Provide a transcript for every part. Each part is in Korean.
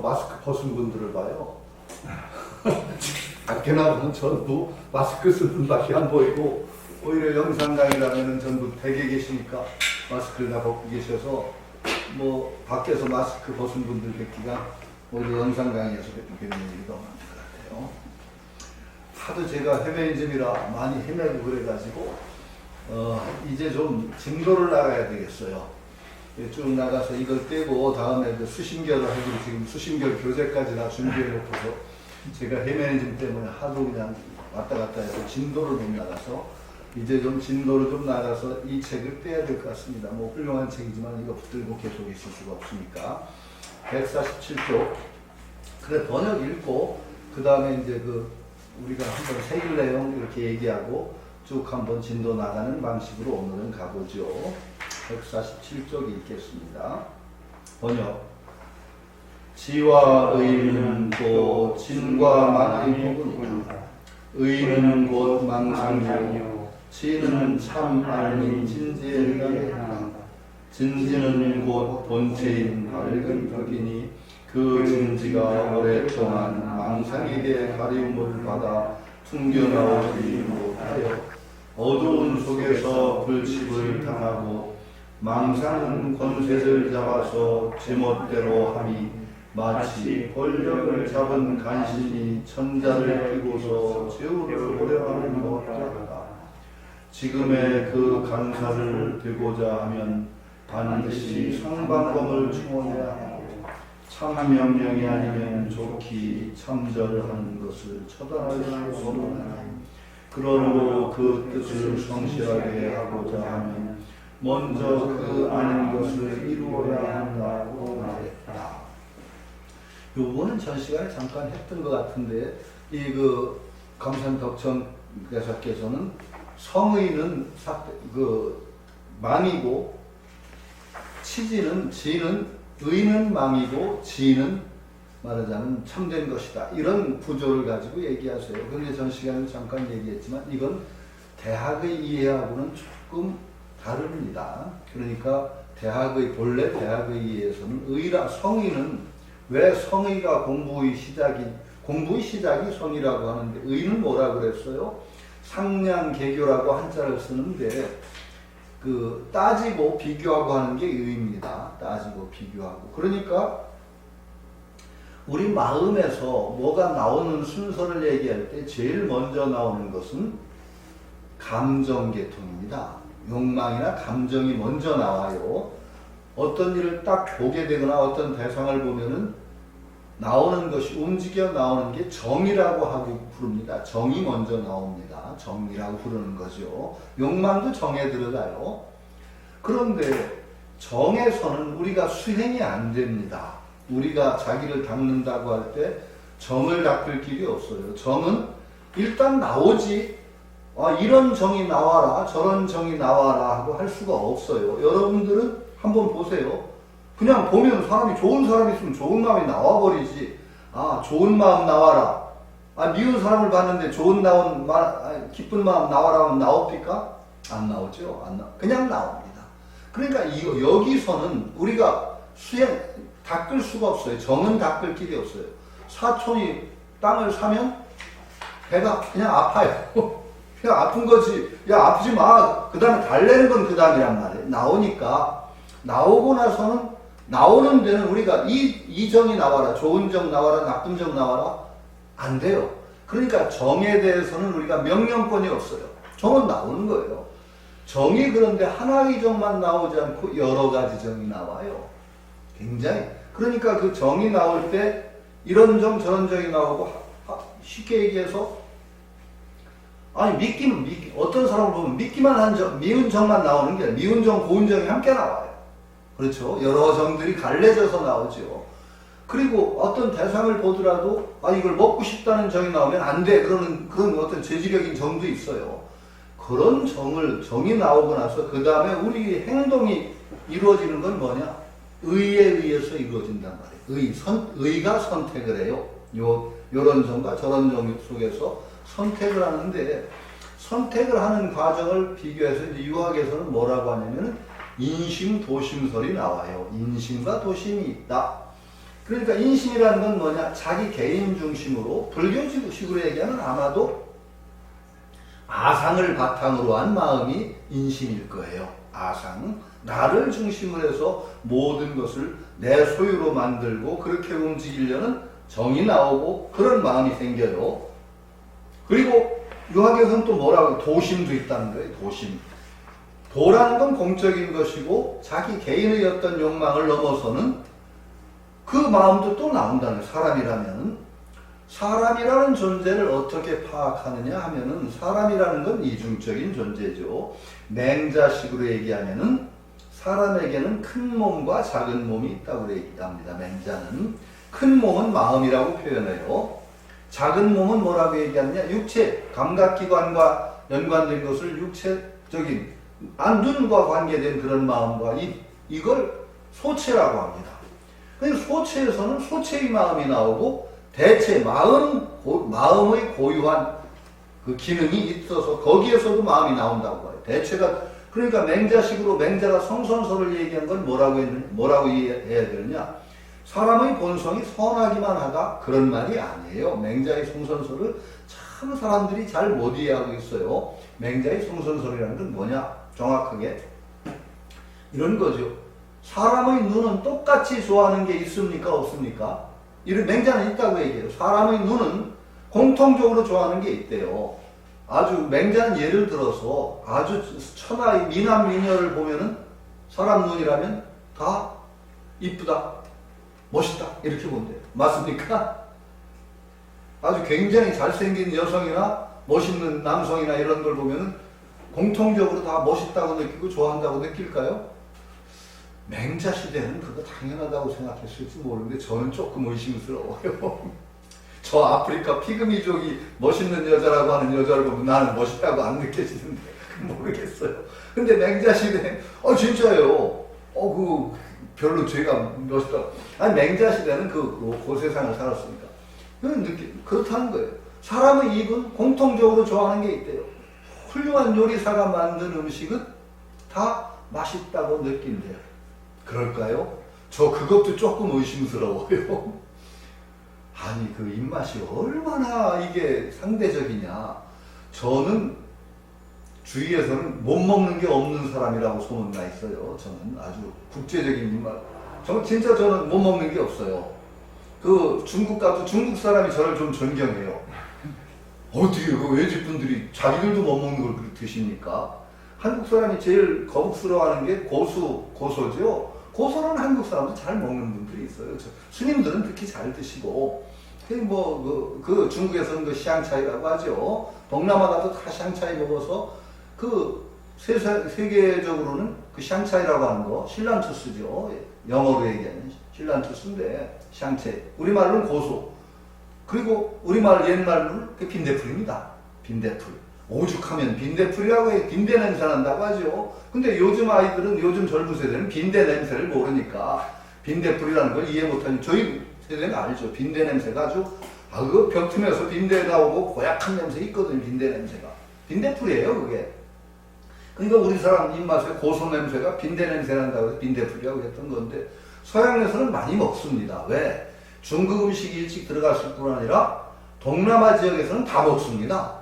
마스크 벗은 분들을 봐요. 밖에 나가면 전부 마스크 쓰는 분밖에 안 보이고, 오히려 영상 강의라면 전부 댁에 계시니까 마스크를 다 벗고 계셔서 뭐 밖에서 마스크 벗은 분들 뵙기가 오히려 영상 강의에서 뵙는 일이 더 많은 것 같아요. 하도 제가 해외인즘이라 많이 헤매고 그래가지고 이제 좀 진도를 나가야 되겠어요. 쭉 나가서 이걸 떼고 다음에 그 수신결을 하기로 지금 수신결 교재까지 다 준비해 놓고서 제가 해외인즘 때문에 하도 그냥 왔다 갔다 해서 진도를 못 나가서 이제 좀 진도를 좀 나가서 이 책을 떼야 될 것 같습니다. 뭐 훌륭한 책이지만 이거 붙들고 계속 있을 수가 없으니까 147쪽 그래 번역 읽고 그 다음에 이제 그 우리가 한번 새길 내용 이렇게 얘기하고 쭉 한번 진도 나가는 방식으로 오늘은 가보죠. 147쪽 읽겠습니다. 번역 지와 의는 곧 진과 망의 부분이다. 의는 곧 망상이요 지는 참 알미 진지에 해당한다. 진지는 곧 본체인 밝은 벽이니 그 진지가 오랫동안 망상에게 가리움을 받아 퉁겨나오지 못하여 어두운 속에서 불칩을 당하고 망상은 권세를 잡아서 제멋대로 함이 마치 권력을 잡은 간신이 천자를 끼고서 제우를 고려하는 것 같다. 지금의 그 간사를 되고자 하면 반드시 상방범을 충원해야 하고 참명령이 아니면 좋기 참절하는 것을 처단할 수 없는 그러므로 그 뜻을 성실하게 하고자 하면 먼저 그 아는 것을 이루어야 한다고 말했다. 요거는 전 시간에 잠깐 했던 것 같은데 이 그 감산덕천 대사께서는 성의는 망이고 지는 의는 망이고 지는 말하자면 참된 것이다. 이런 구조를 가지고 얘기하세요. 그런데 전 시간에 잠깐 얘기했지만 이건 대학의 이해하고는 조금 다릅니다. 그러니까 본래 대학의 이해에서는 성의는 왜 성의가 공부의 시작이 성이라고 하는데 의는 뭐라 그랬어요? 상량계교라고 한자를 쓰는데 그 따지고 비교하고 하는 게 의입니다. 따지고 비교하고. 그러니까 우리 마음에서 뭐가 나오는 순서를 얘기할 때 제일 먼저 나오는 것은 감정계통입니다. 욕망이나 감정이 먼저 나와요. 어떤 일을 딱 보게 되거나 어떤 대상을 보면은 나오는 것이 움직여 나오는 게 정이라고 하고 부릅니다. 정이 먼저 나옵니다. 정이라고 부르는 거죠. 욕망도 정에 들어가요. 그런데 정에서는 우리가 수행이 안 됩니다. 우리가 자기를 닦는다고 할 때 정을 닦을 길이 없어요. 정은 일단 나오지. 이런 정이 나와라, 저런 정이 나와라 하고 할 수가 없어요. 여러분들은 한번 보세요. 그냥 보면 사람이 좋은 사람이 있으면 좋은 마음이 나와버리지. 좋은 마음 나와라. 미운 사람을 봤는데 기쁜 마음 나와라 하면 나옵니까? 안 나오죠. 그냥 나옵니다. 그러니까 여기서는 우리가 닦을 수가 없어요. 정은 닦을 길이 없어요. 사촌이 땅을 사면 배가 그냥 아파요. 그냥 아픈 거지. 야, 아프지 마. 그 다음에 달래는 건 그 다음이란 말이에요. 나오고 나서는 나오는 데는 우리가 이 정이 나와라, 좋은 정 나와라, 나쁜 정 나와라, 안 돼요. 그러니까 정에 대해서는 우리가 명령권이 없어요. 정은 나오는 거예요. 정이 그런데 하나의 정만 나오지 않고 여러 가지 정이 나와요. 굉장히. 그러니까 그 정이 나올 때 이런 정, 저런 정이 나오고 쉽게 얘기해서 어떤 사람을 보면 믿기만 한 정, 미운 정만 나오는 게 아니라 미운 정, 고운 정이 함께 나와요. 그렇죠. 여러 정들이 갈래져서 나오죠. 그리고 어떤 대상을 보더라도 이걸 먹고 싶다는 정이 나오면 안 돼. 그런 어떤 제지력인 정도 있어요. 그런 정이 나오고 나서 그 다음에 우리 행동이 이루어지는 건 뭐냐? 의에 의해서 이루어진단 말이에요. 의가 선택을 해요. 요런 정과 저런 정 속에서 선택을 하는데 선택을 하는 과정을 비교해서 이제 유학에서는 뭐라고 하냐면 인심, 도심설이 나와요. 인심과 도심이 있다. 그러니까 인심이라는 건 뭐냐? 자기 개인 중심으로 불교식으로 얘기하면 아마도 아상을 바탕으로 한 마음이 인심일 거예요. 아상. 나를 중심으로 해서 모든 것을 내 소유로 만들고 그렇게 움직이려는 정이 나오고 그런 마음이 생겨요. 그리고 유학에서는 또 뭐라고 도심도 있다는 거예요. 도심. 도라는 건 공적인 것이고 자기 개인의 어떤 욕망을 넘어서는 그 마음도 또 나온다는 거예요. 사람이라면. 사람이라는 존재를 어떻게 파악하느냐 하면은 사람이라는 건 이중적인 존재죠. 맹자식으로 얘기하면은 사람에게는 큰 몸과 작은 몸이 있다고 얘기합니다. 맹자는. 큰 몸은 마음이라고 표현해요. 작은 몸은 뭐라고 얘기하느냐? 육체, 감각기관과 연관된 것을 육체적인 눈과 관계된 그런 마음과 이걸 소체라고 합니다. 그러니까 소체에서는 소체의 마음이 나오고 대체 마음의 고유한 그 기능이 있어서 거기에서도 마음이 나온다고 봐요. 대체가 그러니까 맹자식으로 맹자가 성선설을 얘기한 건 뭐라고 해야 되느냐? 사람의 본성이 선하기만 하다 그런 말이 아니에요. 맹자의 성선설을 참 사람들이 잘 못 이해하고 있어요. 맹자의 성선설이라는 건 뭐냐? 정확하게 이런 거죠. 사람의 눈은 똑같이 좋아하는 게 있습니까? 없습니까? 이런 맹자는 있다고 얘기해요. 사람의 눈은 공통적으로 좋아하는 게 있대요. 아주 맹자는 예를 들어서 아주 천하의 미남 미녀를 보면은 사람 눈이라면 다 이쁘다, 멋있다 이렇게 본대요. 맞습니까? 아주 굉장히 잘생긴 여성이나 멋있는 남성이나 이런 걸 보면은 공통적으로 다 멋있다고 느끼고 좋아한다고 느낄까요? 맹자 시대는 그거 당연하다고 생각했을지 모르는데 저는 조금 의심스러워요. 저 아프리카 피그미족이 멋있는 여자라고 하는 여자를 보면 나는 멋있다고 안 느껴지는데 모르겠어요. 근데 맹자 시대 진짜예요. 별로 제가 멋있다. 아니 맹자 시대는 그 세상을 살았으니까 그렇다는 거예요. 사람의 입은 공통적으로 좋아하는 게 있대요. 훌륭한 요리사가 만든 음식은 다 맛있다고 느낀대요. 그럴까요? 저 그것도 조금 의심스러워요. 아니 그 입맛이 얼마나 이게 상대적이냐. 저는 주위에서는 못 먹는 게 없는 사람이라고 소문나 있어요. 저는 아주 국제적인 입맛. 저는 못 먹는 게 없어요. 그 중국 가도 중국 사람이 저를 좀 존경해요. 어떻게 그 외지 분들이 자기들도 못 먹는 걸 그렇게 드십니까? 한국 사람이 제일 거북스러워하는 게 고소죠. 고소는 한국 사람도 잘 먹는 분들이 있어요. 스님들은 특히 잘 드시고, 그 중국에서는 그 시앙차이라고 하죠. 동남아 가도 다 시앙차이 먹어서 세계적으로는 그 시앙차이라고 하는 거 실란투스죠. 영어로 얘기하는 실란투스인데 시앙차이. 우리말로는 고소. 그리고 우리말 옛말로는 빈대풀입니다. 빈대풀. 오죽하면 빈대풀이라고 해. 빈대 냄새 난다고 하죠. 근데 요즘 아이들은, 요즘 젊은 세대는 빈대 냄새를 모르니까 빈대풀이라는 걸 이해 못하니 저희 세대는 알죠. 빈대 냄새가 아주 그 벽틈에서 빈대 나오고 고약한 냄새 있거든요. 빈대 냄새가. 빈대풀이에요 그게. 그러니까 우리 사람 입맛에 고소 냄새가 빈대 냄새 난다고 해서 빈대풀이라고 했던 건데 서양에서는 많이 먹습니다. 왜? 중국 음식이 일찍 들어갔을 뿐 아니라 동남아 지역에서는 다 먹습니다.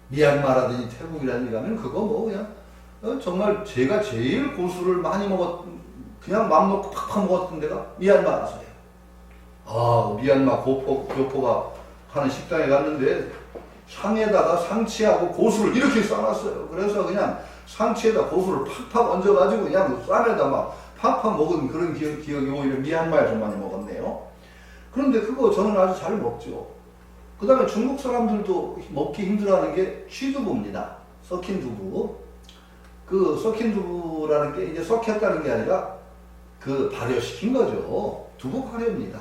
미얀마라든지 태국이라든지 가면 그거 그냥 정말 제가 제일 고수를 많이 그냥 맘 놓고 팍팍 먹었던 데가 미얀마라서요. 미얀마 교포가 하는 식당에 갔는데 상에다가 상치하고 고수를 이렇게 싸놨어요. 그래서 그냥 상치에다 고수를 팍팍 얹어가지고 그냥 쌈에다 막 팍팍 먹은 그런 기억이 오히려 미얀마에서 많이 먹었네요. 그런데 그거 저는 아주 잘 먹죠. 그 다음에 중국 사람들도 먹기 힘들어하는 게 취두부입니다. 썩힌 두부. 그 썩힌 두부라는 게 이제 썩혔다는 게 아니라 발효시킨 거죠. 두부 발효입니다.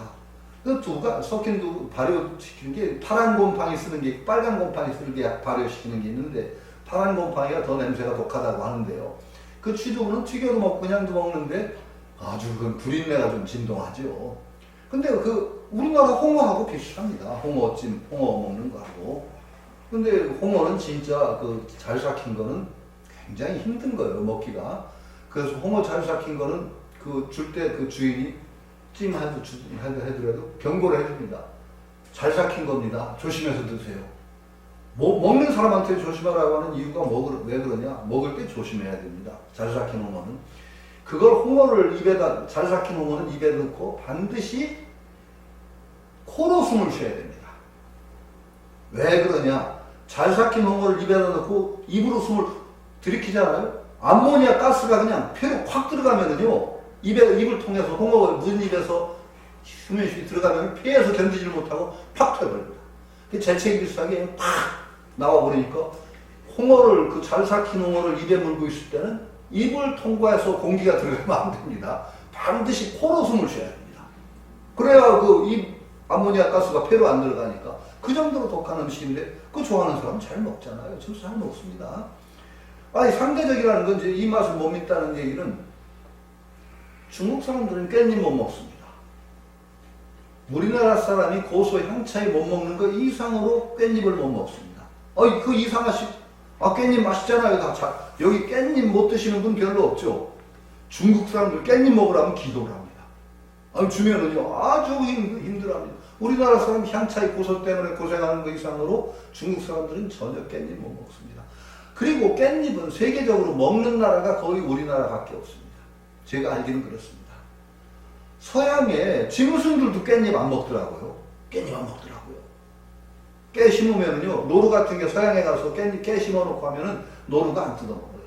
그 두부가 썩힌 두부 발효시킨 게 파란 곰팡이 쓰는 게 빨간 곰팡이 쓰는 게 발효시키는 게 있는데 파란 곰팡이가 더 냄새가 독하다고 하는데요. 그 취두부는 튀겨도 먹고 그냥도 먹는데 아주 그 불린내가 좀 진동하죠. 근데 우리나라 홍어하고 비슷합니다. 홍어찜, 홍어 먹는 거하고. 근데 홍어는 진짜 잘 삭힌 거는 굉장히 힘든 거예요, 먹기가. 그래서 홍어 잘 삭힌 거는 줄 때 주인이 해더라도 경고를 해줍니다. 잘 삭힌 겁니다. 조심해서 드세요. 먹는 사람한테 조심하라고 하는 이유가 왜 그러냐? 먹을 때 조심해야 됩니다. 잘 삭힌 홍어는. 그걸 홍어를 잘 삭힌 홍어는 입에 넣고 반드시 코로 숨을 쉬어야 됩니다. 왜 그러냐? 잘 삭힌 홍어를 입에다 넣고 입으로 숨을 들이키잖아요. 암모니아 가스가 그냥 폐로 확 들어가면은요, 입을 통해서 홍어가 문 입에서 숨이 들어가면 폐에서 견디지를 못하고 팍 터져버립니다. 재채기 비슷하게 팍 나와버리니까 홍어를, 그 잘 삭힌 홍어를 입에 물고 있을 때는 입을 통과해서 공기가 들어가면 안 됩니다. 반드시 코로 숨을 쉬어야 됩니다. 그래야 그 입 암모니아 가스가 폐로 안 들어가니까. 그 정도로 독한 음식인데 그거 좋아하는 사람은 잘 먹잖아요. 저도 잘 먹습니다. 아니, 상대적이라는 건 이제 이 맛을 못 믿다는 얘기는 중국 사람들은 깻잎 못 먹습니다. 우리나라 사람이 고소 향차에 못 먹는 거 이상으로 깻잎을 못 먹습니다. 그 깻잎 맛있잖아요. 여기 깻잎 못 드시는 분 별로 없죠. 중국 사람들 깻잎 먹으라면 기도를 합니다. 주면은요, 아주 힘들어합니다. 우리나라 사람 향차의 고소 때문에 고생하는 거 이상으로 중국 사람들은 전혀 깻잎 못 먹습니다. 그리고 깻잎은 세계적으로 먹는 나라가 거의 우리나라밖에 없습니다. 제가 알기는 그렇습니다. 서양의 짐승들도 깻잎 안 먹더라고요. 깻잎 안 먹더라고요. 깨 심으면은요, 노루 같은 게 서양에 가서 깨 심어놓고 하면은 노루가 안 뜯어먹어요.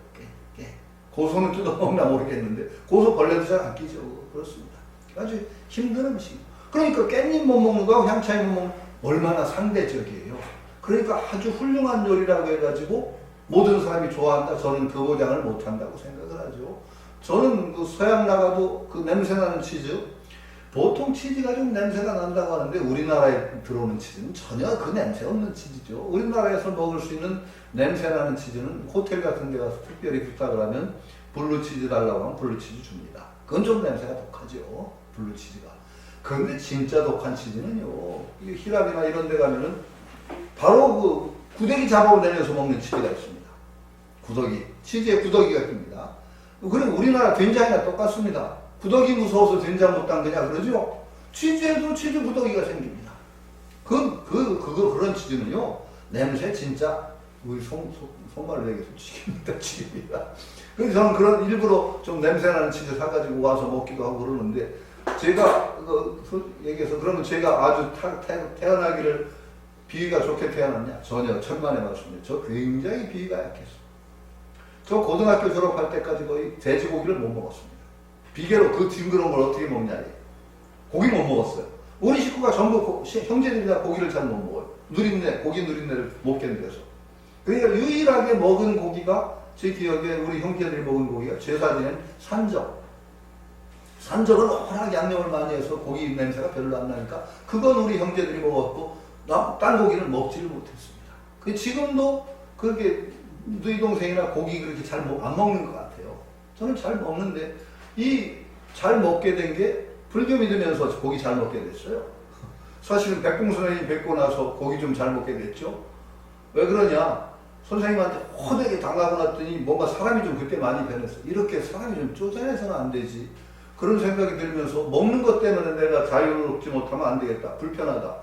깨. 고소는 뜯어먹나 모르겠는데, 고소 벌레도 잘 안 끼죠. 그렇습니다. 아주 힘든 음식. 그러니까 깻잎 못 먹는 거하고 향차에 못 먹는 거 얼마나 상대적이에요. 그러니까 아주 훌륭한 요리라고 해가지고 모든 사람이 좋아한다. 저는 그 보장을 못한다고 생각을 하죠. 저는 그 서양 나가도 그 냄새나는 치즈, 보통 치즈가 좀 냄새가 난다고 하는데 우리나라에 들어오는 치즈는 전혀 그 냄새 없는 치즈죠. 우리나라에서 먹을 수 있는 냄새나는 치즈는 호텔 같은 데 가서 특별히 부탁을 하면 블루치즈 달라고 하면 블루치즈 줍니다. 그건 좀 냄새가 독하죠. 블루치즈가. 그런데 진짜 독한 치즈는요, 이 히랍이나 이런 데 가면은 바로 그 구더기 잡아내면서 먹는 치즈가 있습니다. 치즈에 구더기가 낍니다. 그리고 우리나라 된장이나 똑같습니다. 구더기 무서워서 된장 못 담그냐 그러죠? 치즈에도 치즈 구더기가 생깁니다. 그런 치즈는요, 냄새 진짜, 우리 손말로 얘기해서 튀깁니다. 그래서 저는 그런 일부러 좀 냄새나는 치즈 사가지고 와서 먹기도 하고 그러는데, 제가, 얘기해서, 그러면 제가 아주 태어나기를 비위가 좋게 태어났냐? 전혀 천만의 말씀이에요. 저 굉장히 비위가 약했어요. 저 고등학교 졸업할 때까지 거의 돼지고기를 못 먹었습니다. 비계로 그 징그러운 걸 어떻게 먹냐. 고기 못 먹었어요. 우리 식구가 전부 형제들이 다 고기를 잘 못 먹어요. 고기 누린내를 못 견뎌서. 그러니까 유일하게 먹은 고기가, 제 기억에 우리 형제들이 먹은 고기가 제사 지낸 산적. 산적은 워낙 양념을 많이 해서 고기 냄새가 별로 안 나니까 그건 우리 형제들이 먹었고 딴 고기를 먹지를 못했습니다. 지금도 그렇게 너희 동생이나 고기 그렇게 잘 안 먹는 것 같아요. 저는 잘 먹는데 잘 먹게 된 게 불교 믿으면서 고기 잘 먹게 됐어요. 사실은 백공 선생님 뵙고 나서 고기 좀 잘 먹게 됐죠. 왜 그러냐? 선생님한테 호되게 당하고 났더니 뭔가 사람이 좀 그때 많이 변했어요. 이렇게 사람이 좀 쪼잔해서는 안 되지. 그런 생각이 들면서 먹는 것 때문에 내가 자유를 얻지 못하면 안 되겠다. 불편하다.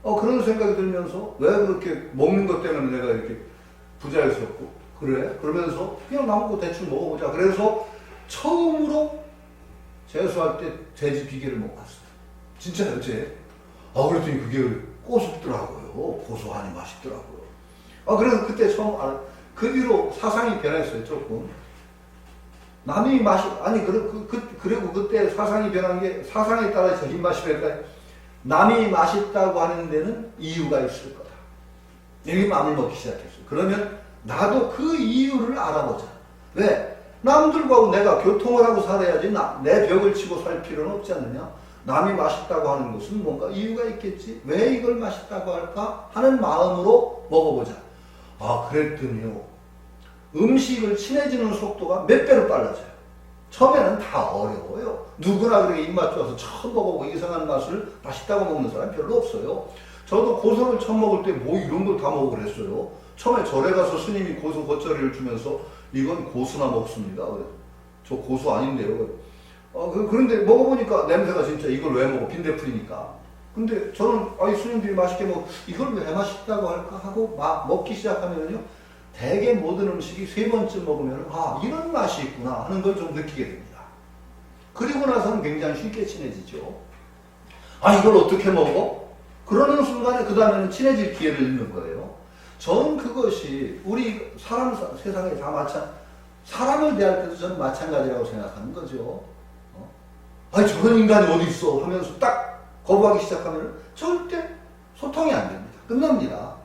그런 생각이 들면서 왜 그렇게 먹는 것 때문에 내가 이렇게 부자였었고 그래? 그러면서 그냥 나먹고 대충 먹어보자. 그래서 처음으로 재수할 때 돼지 비계를 먹었어요. 진짜요, 그랬더니 그게 꼬숩더라고요. 고소하니 맛있더라고요. 그래서 그때 처음 그 뒤로 사상이 변했어요, 조금. 남이 그리고 그때 사상이 변한 게, 사상에 따라서 입맛이 변했다. 남이 맛있다고 하는 데는 이유가 있을 거다. 여기 마음을 먹기 시작했어요. 그러면 나도 그 이유를 알아보자. 왜? 남들과 내가 교통을 하고 살아야지 내 벽을 치고 살 필요는 없지 않느냐? 남이 맛있다고 하는 것은 뭔가 이유가 있겠지? 왜 이걸 맛있다고 할까? 하는 마음으로 먹어보자. 그랬더니요. 음식을 친해지는 속도가 몇 배로 빨라져요. 처음에는 다 어려워요. 누구나 그렇게 입맛 좋아서 처음 먹어보고 이상한 맛을 맛있다고 먹는 사람 별로 없어요. 저도 고소를 처음 먹을 때 이런 걸 다 먹어 그랬어요. 처음에 절에 가서 스님이 고소 겉절이를 주면서 이건 고수나 먹습니다. 저 고수 아닌데요. 그런데 먹어보니까 냄새가 진짜 이걸 왜 먹어? 빈대풀이니까. 근데 저는 이 스님들이 맛있게 먹어 이걸 왜 맛있다고 할까 하고 막 먹기 시작하면요 대개 모든 음식이 3번쯤 먹으면 이런 맛이 있구나 하는 걸 좀 느끼게 됩니다. 그리고 나서는 굉장히 쉽게 친해지죠. 이걸 어떻게 먹어? 그러는 순간에 그 다음에는 친해질 기회를 잃는 거예요. 저는 그것이 우리 세상에 다 사람을 대할 때도 저는 마찬가지라고 생각하는 거죠. 저런 인간이 어디 있어 하면서 딱 거부하기 시작하면 절대 소통이 안 됩니다. 끝납니다.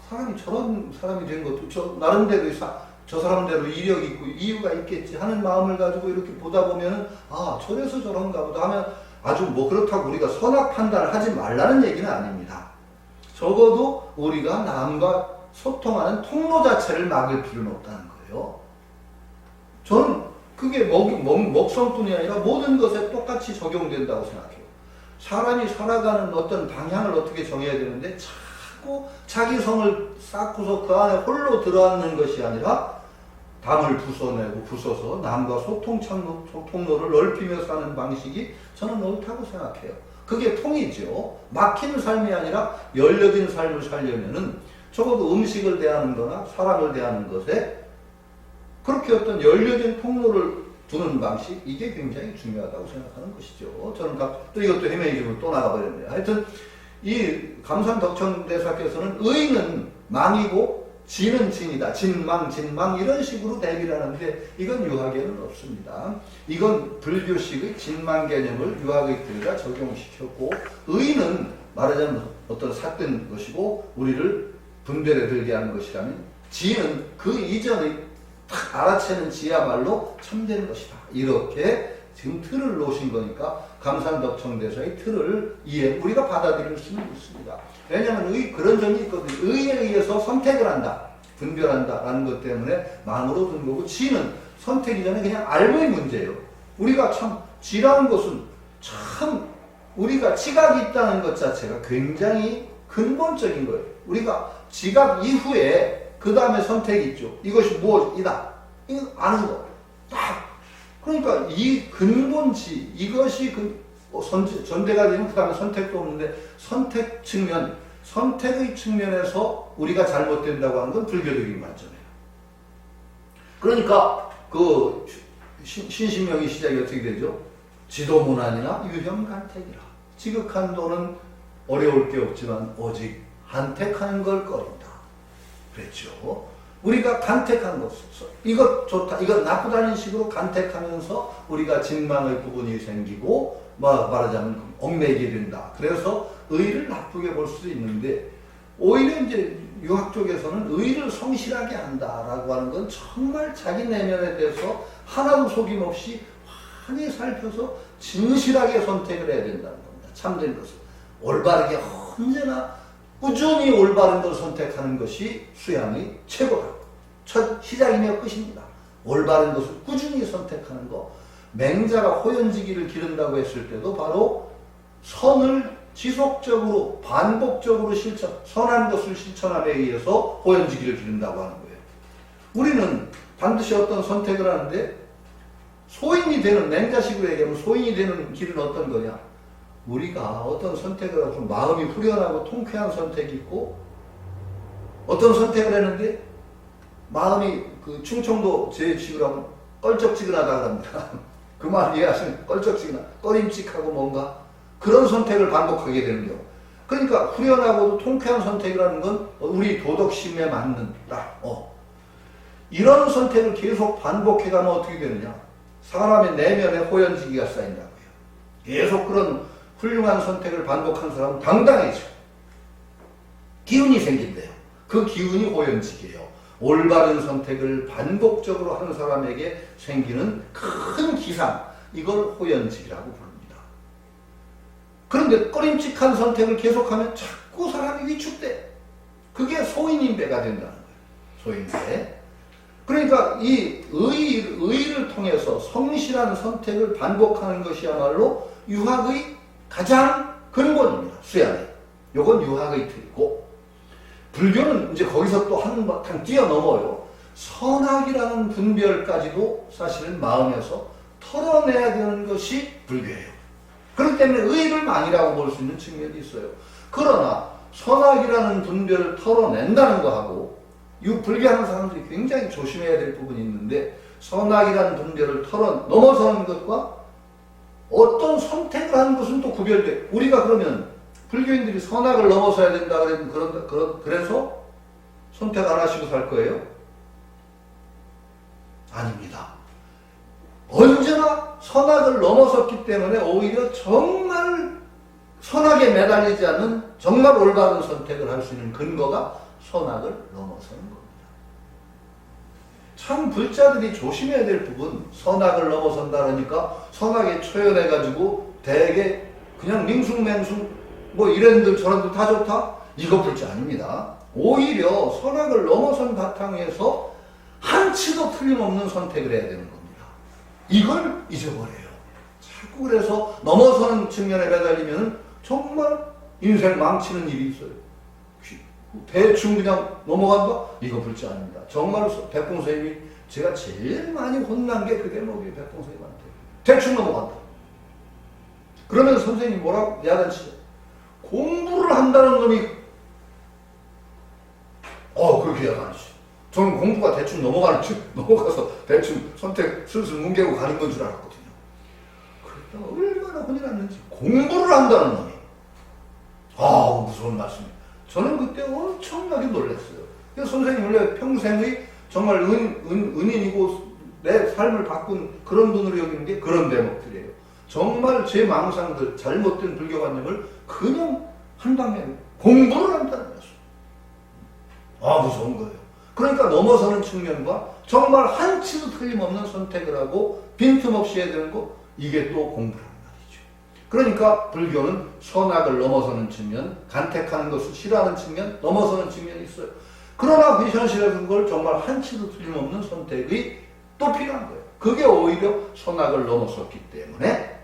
사람이 저런 사람이 된 것도 저 나름대로 저 사람대로 이력이 있고 이유가 있겠지 하는 마음을 가지고 이렇게 보다 보면은 저래서 저런가 보다 하면 아주 그렇다고 우리가 선악 판단을 하지 말라는 얘기는 아닙니다. 적어도 우리가 남과 소통하는 통로 자체를 막을 필요는 없다는 거예요. 저는 그게 먹성뿐이 아니라 모든 것에 똑같이 적용된다고 생각해요. 사람이 살아가는 어떤 방향을 어떻게 정해야 되는데 자꾸 자기 성을 쌓고서 그 안에 홀로 들어앉는 것이 아니라 담을 부숴서 남과 소통로를 넓히며 사는 방식이 저는 옳다고 생각해요. 그게 통이죠. 막힌 삶이 아니라 열려진 삶을 살려면은 적어도 음식을 대하는 거나 사람을 대하는 것에 그렇게 어떤 열려진 통로를 두는 방식, 이게 굉장히 중요하다고 생각하는 것이죠. 저는 또 이것도 헤매이즘으로 또 나가버렸네요. 하여튼 이 감산덕천대사께서는 의는 망이고 진은 진이다. 진망 이런 식으로 대비를 하는데 이건 유학에는 없습니다. 이건 불교식의 진망 개념을 유학의들과 적용시켰고 의는 말하자면 어떤 삿된 것이고 우리를 분별에 들게 하는 것이라면 진은 그 이전의 딱 알아채는 지야말로 참된 것이다. 이렇게 지금 틀을 놓으신 거니까 감산덕천대사의 틀을 우리가 받아들일 수는 있습니다. 왜냐하면 그런 점이 있거든요. 의에 의해서 선택을 한다. 분별한다. 라는 것 때문에 망으로 든 거고 지는 선택 이전에 그냥 알고의 문제예요. 우리가 참 지라는 것은 참 우리가 지각이 있다는 것 자체가 굉장히 근본적인 거예요. 우리가 지각 이후에 그 다음에 선택이 있죠. 이것이 무엇이다. 이거 아는 거. 딱. 그러니까 이 근본지, 이것이 전제가 되면 그 다음에 선택도 없는데 선택의 측면에서 우리가 잘못된다고 하는 건 불교적인 관점이에요. 그러니까 신신명의 시작이 어떻게 되죠? 지도문안이나 유형간택이라. 지극한도는 어려울 게 없지만 오직 한택하는 걸 꺼린다. 그랬죠. 우리가 간택한 것, 이것 좋다, 이것 나쁘다는 식으로 간택하면서 우리가 진망의 부분이 생기고, 말하자면 얽매이게 된다. 그래서 의를 나쁘게 볼 수도 있는데, 오히려 이제 유학 쪽에서는 의를 성실하게 한다라고 하는 건 정말 자기 내면에 대해서 하나도 속임없이 환히 살펴서 진실하게 선택을 해야 된다는 겁니다. 참된 것을. 올바르게 언제나 꾸준히 올바른 걸 선택하는 것이 수양의 최고다. 첫 시작이며 끝입니다. 올바른 것을 꾸준히 선택하는 것. 맹자가 호연지기를 기른다고 했을 때도 바로 선을 지속적으로 반복적으로 선한 것을 실천함에 의해서 호연지기를 기른다고 하는 거예요. 우리는 반드시 어떤 선택을 하는데 소인이 되는, 맹자식으로 얘기하면 소인이 되는 길은 어떤 거냐? 우리가 어떤 선택을 하고 마음이 후련하고 통쾌한 선택이 있고 어떤 선택을 했는데 마음이 충청도 제식으로 하면 껄쩍지근하다고 합니다. 그 말 이해하시면 꺼림칙하고 뭔가 그런 선택을 반복하게 되는 경우. 그러니까 후련하고도 통쾌한 선택이라는 건 우리 도덕심에 맞는다. 이런 선택을 계속 반복해가면 어떻게 되느냐? 사람의 내면에 호연지기가 쌓인다고요. 계속 그런 훌륭한 선택을 반복한 사람은 당당해져. 기운이 생긴대요. 그 기운이 호연지기예요. 올바른 선택을 반복적으로 하는 사람에게 생기는 큰 기상, 이걸 호연지기라고 부릅니다. 그런데 꺼림칙한 선택을 계속하면 자꾸 사람이 위축돼. 그게 소인인배가 된다는 거예요. 소인배. 그러니까 이 의를 통해서 성실한 선택을 반복하는 것이야말로 유학의 가장 근본입니다. 수양의. 요건 유학의 틀이고, 불교는 이제 거기서 또 한 바탕 뛰어넘어요. 선악이라는 분별까지도 사실은 마음에서 털어내야 되는 것이 불교예요. 그렇기 때문에 의를 망이라고 볼 수 있는 측면이 있어요. 그러나 선악이라는 분별을 털어낸다는 거하고 이 불교하는 사람들이 굉장히 조심해야 될 부분이 있는데 선악이라는 분별을 넘어서는 것과 어떤 선택을 하는 것은 또 구별돼. 우리가 그러면 불교인들이 선악을 넘어서야 된다 그래서 선택 안 하시고 살 거예요? 아닙니다. 언제나 선악을 넘어섰기 때문에 오히려 정말 선악에 매달리지 않는 정말 올바른 선택을 할 수 있는 근거가 선악을 넘어서는 겁니다. 참 불자들이 조심해야 될 부분, 선악을 넘어선다 그러니까 선악에 초연해가지고 대개 그냥 밍숭맹숭 뭐 이런들 저런들 다 좋다? 이거 불자 아닙니다. 오히려 선악을 넘어선 바탕에서 한치도 틀림없는 선택을 해야 되는 겁니다. 이걸 잊어버려요. 자꾸 그래서 넘어서는 측면에 매달리면 정말 인생 망치는 일이 있어요. 대충 그냥 넘어간다? 이거 불자 아닙니다. 정말 백봉 선생님이 제가 제일 많이 혼난 게 그 대목이에요. 백봉 선생님한테. 대충 넘어간다. 그러면 선생님이 뭐라고 야단치죠? 공부를 한다는 놈이 그렇게 야단치죠. 저는 공부가 대충 넘어가서 대충 선택 슬슬 뭉개고 가는 건 줄 알았거든요. 그러니까 얼마나 혼이 났는지. 공부를 한다는 놈이. 무서운 말씀이에요. 저는 그때 엄청나게 놀랐어요. 그래서 선생님 원래 평생의 정말 은인이고 내 삶을 바꾼 그런 분으로 여기는 게 그런 대목들이에요. 정말 제 망상들, 잘못된 불교관념을 그냥 한다면 공부를 한다는 거죠. 무서운 거예요. 그러니까 넘어서는 측면과 정말 한치도 틀림없는 선택을 하고 빈틈없이 해야 되는 거, 이게 또 공부란 말이죠. 그러니까 불교는 선악을 넘어서는 측면, 간택하는 것을 싫어하는 측면, 넘어서는 측면이 있어요. 그러나 그 현실에서 그걸 정말 한치도 틀림없는 선택이 또 필요한 거예요. 그게 오히려 선악을 넘어섰기 때문에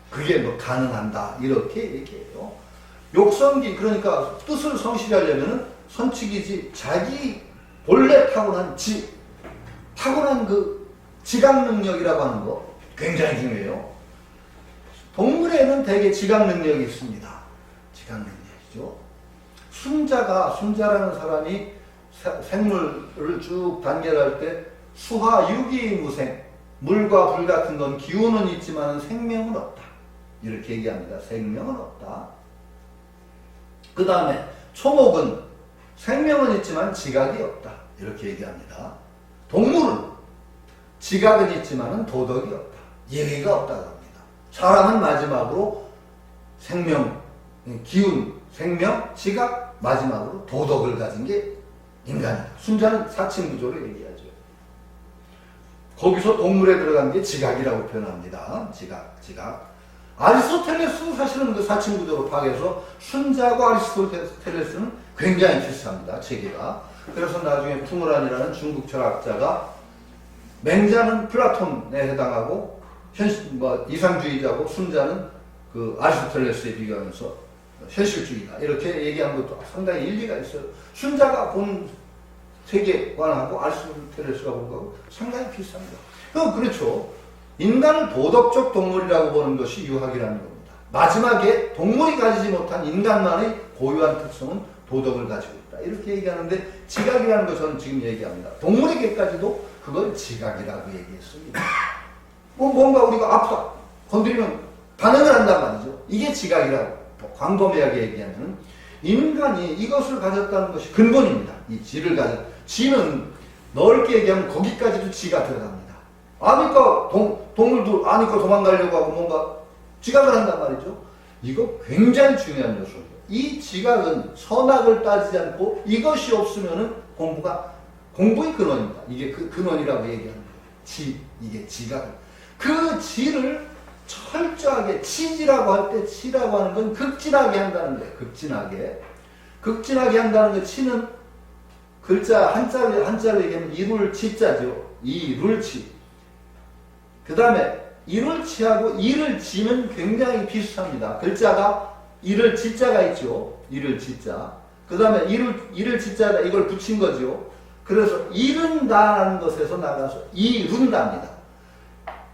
그게 가능한다 이렇게 얘기해요. 욕성기, 그러니까 뜻을 성실하려면 선칙이지 자기 본래 타고난 타고난 그 지각 능력이라고 하는 거 굉장히 중요해요. 동물에는 대개 지각 능력이 있습니다. 지각 능력이죠. 순자라는 사람이 생물을 쭉 단결할 때 수화 유기무생, 물과 불 같은 건 기운은 있지만 생명은 없다. 이렇게 얘기합니다. 생명은 없다. 그 다음에 초목은 생명은 있지만 지각이 없다. 이렇게 얘기합니다. 동물은 지각은 있지만 도덕이 없다. 예의가 없다고 합니다. 사람은 마지막으로 생명, 기운, 생명, 지각, 마지막으로 도덕을 가진 게 인간이다. 순자는 사칭구조로 얘기하죠. 거기서 동물에 들어간 게 지각이라고 표현합니다. 지각. 아리스토텔레스도 사실은 그 사칭구조로 파악해서 순자하고 아리스토텔레스는 굉장히 비슷합니다. 체계가. 그래서 나중에 푸무란이라는 중국 철학자가 맹자는 플라톤에 해당하고 이상주의자고 순자는 그 아리스토텔레스에 비교하면서 현실주의다. 이렇게 얘기한 것도 상당히 일리가 있어요. 순자가 본 세계관하고 아리스토텔레스가 본 거하고 상당히 비슷합니다. 그렇죠. 인간을 도덕적 동물이라고 보는 것이 유학이라는 겁니다. 마지막에 동물이 가지지 못한 인간만의 고유한 특성은 도덕을 가지고 있다. 이렇게 얘기하는데 지각이라는 거 저는 지금 얘기합니다. 동물에게까지도 그걸 지각이라고 얘기했습니다. 뭔가 우리가 아프다. 건드리면 반응을 한단 말이죠. 이게 지각이라고. 광범위하게 얘기하면 인간이 이것을 가졌다는 것이 근본입니다. 이 지를 지는 넓게 얘기하면 거기까지도 지가 들어갑니다. 아니까 동물도 아니까 도망가려고 하고 뭔가 지각을 한단 말이죠. 이거 굉장히 중요한 요소예요. 이 지각은 선악을 따지지 않고 이것이 없으면은 공부의 근원입니다. 이게 그 근원이라고 얘기하는 거예요. 이게 지각. 그 지를 철저하게 치지라고 할 때 치라고 하는 건 극진하게 한다는 거예요. 극진하게 한다는 거. 치는 글자 한자로 얘기하면 이룰치자죠. 이룰치. 그 다음에 이룰치하고 이를지는 굉장히 비슷합니다. 글자가 이를지자가 있죠. 이를지자. 그 다음에 이를지자다 이걸 붙인 거죠. 그래서 이른다라는 것에서 나가서 이룬답니다.